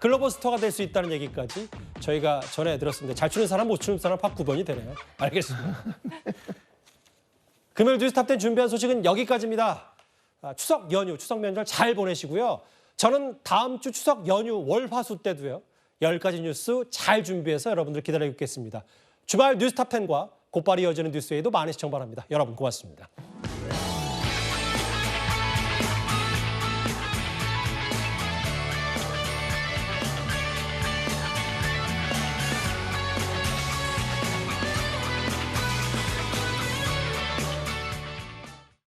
글로벌 스타가 될 수 있다는 얘기까지 저희가 전해드렸습니다. 잘 추는 사람 못 추는 사람 팝 9번이 되네요. 알겠습니다. 금요일 뉴스탑10 준비한 소식은 여기까지입니다. 추석 연휴, 추석 명절 잘 보내시고요. 저는 다음 주 추석 연휴 월화수 때도요. 10가지 뉴스 잘 준비해서 여러분들 기다리고 있겠습니다. 주말 뉴스탑10과 곧바로 이어지는 뉴스에도 많은 시청 바랍니다. 여러분 고맙습니다.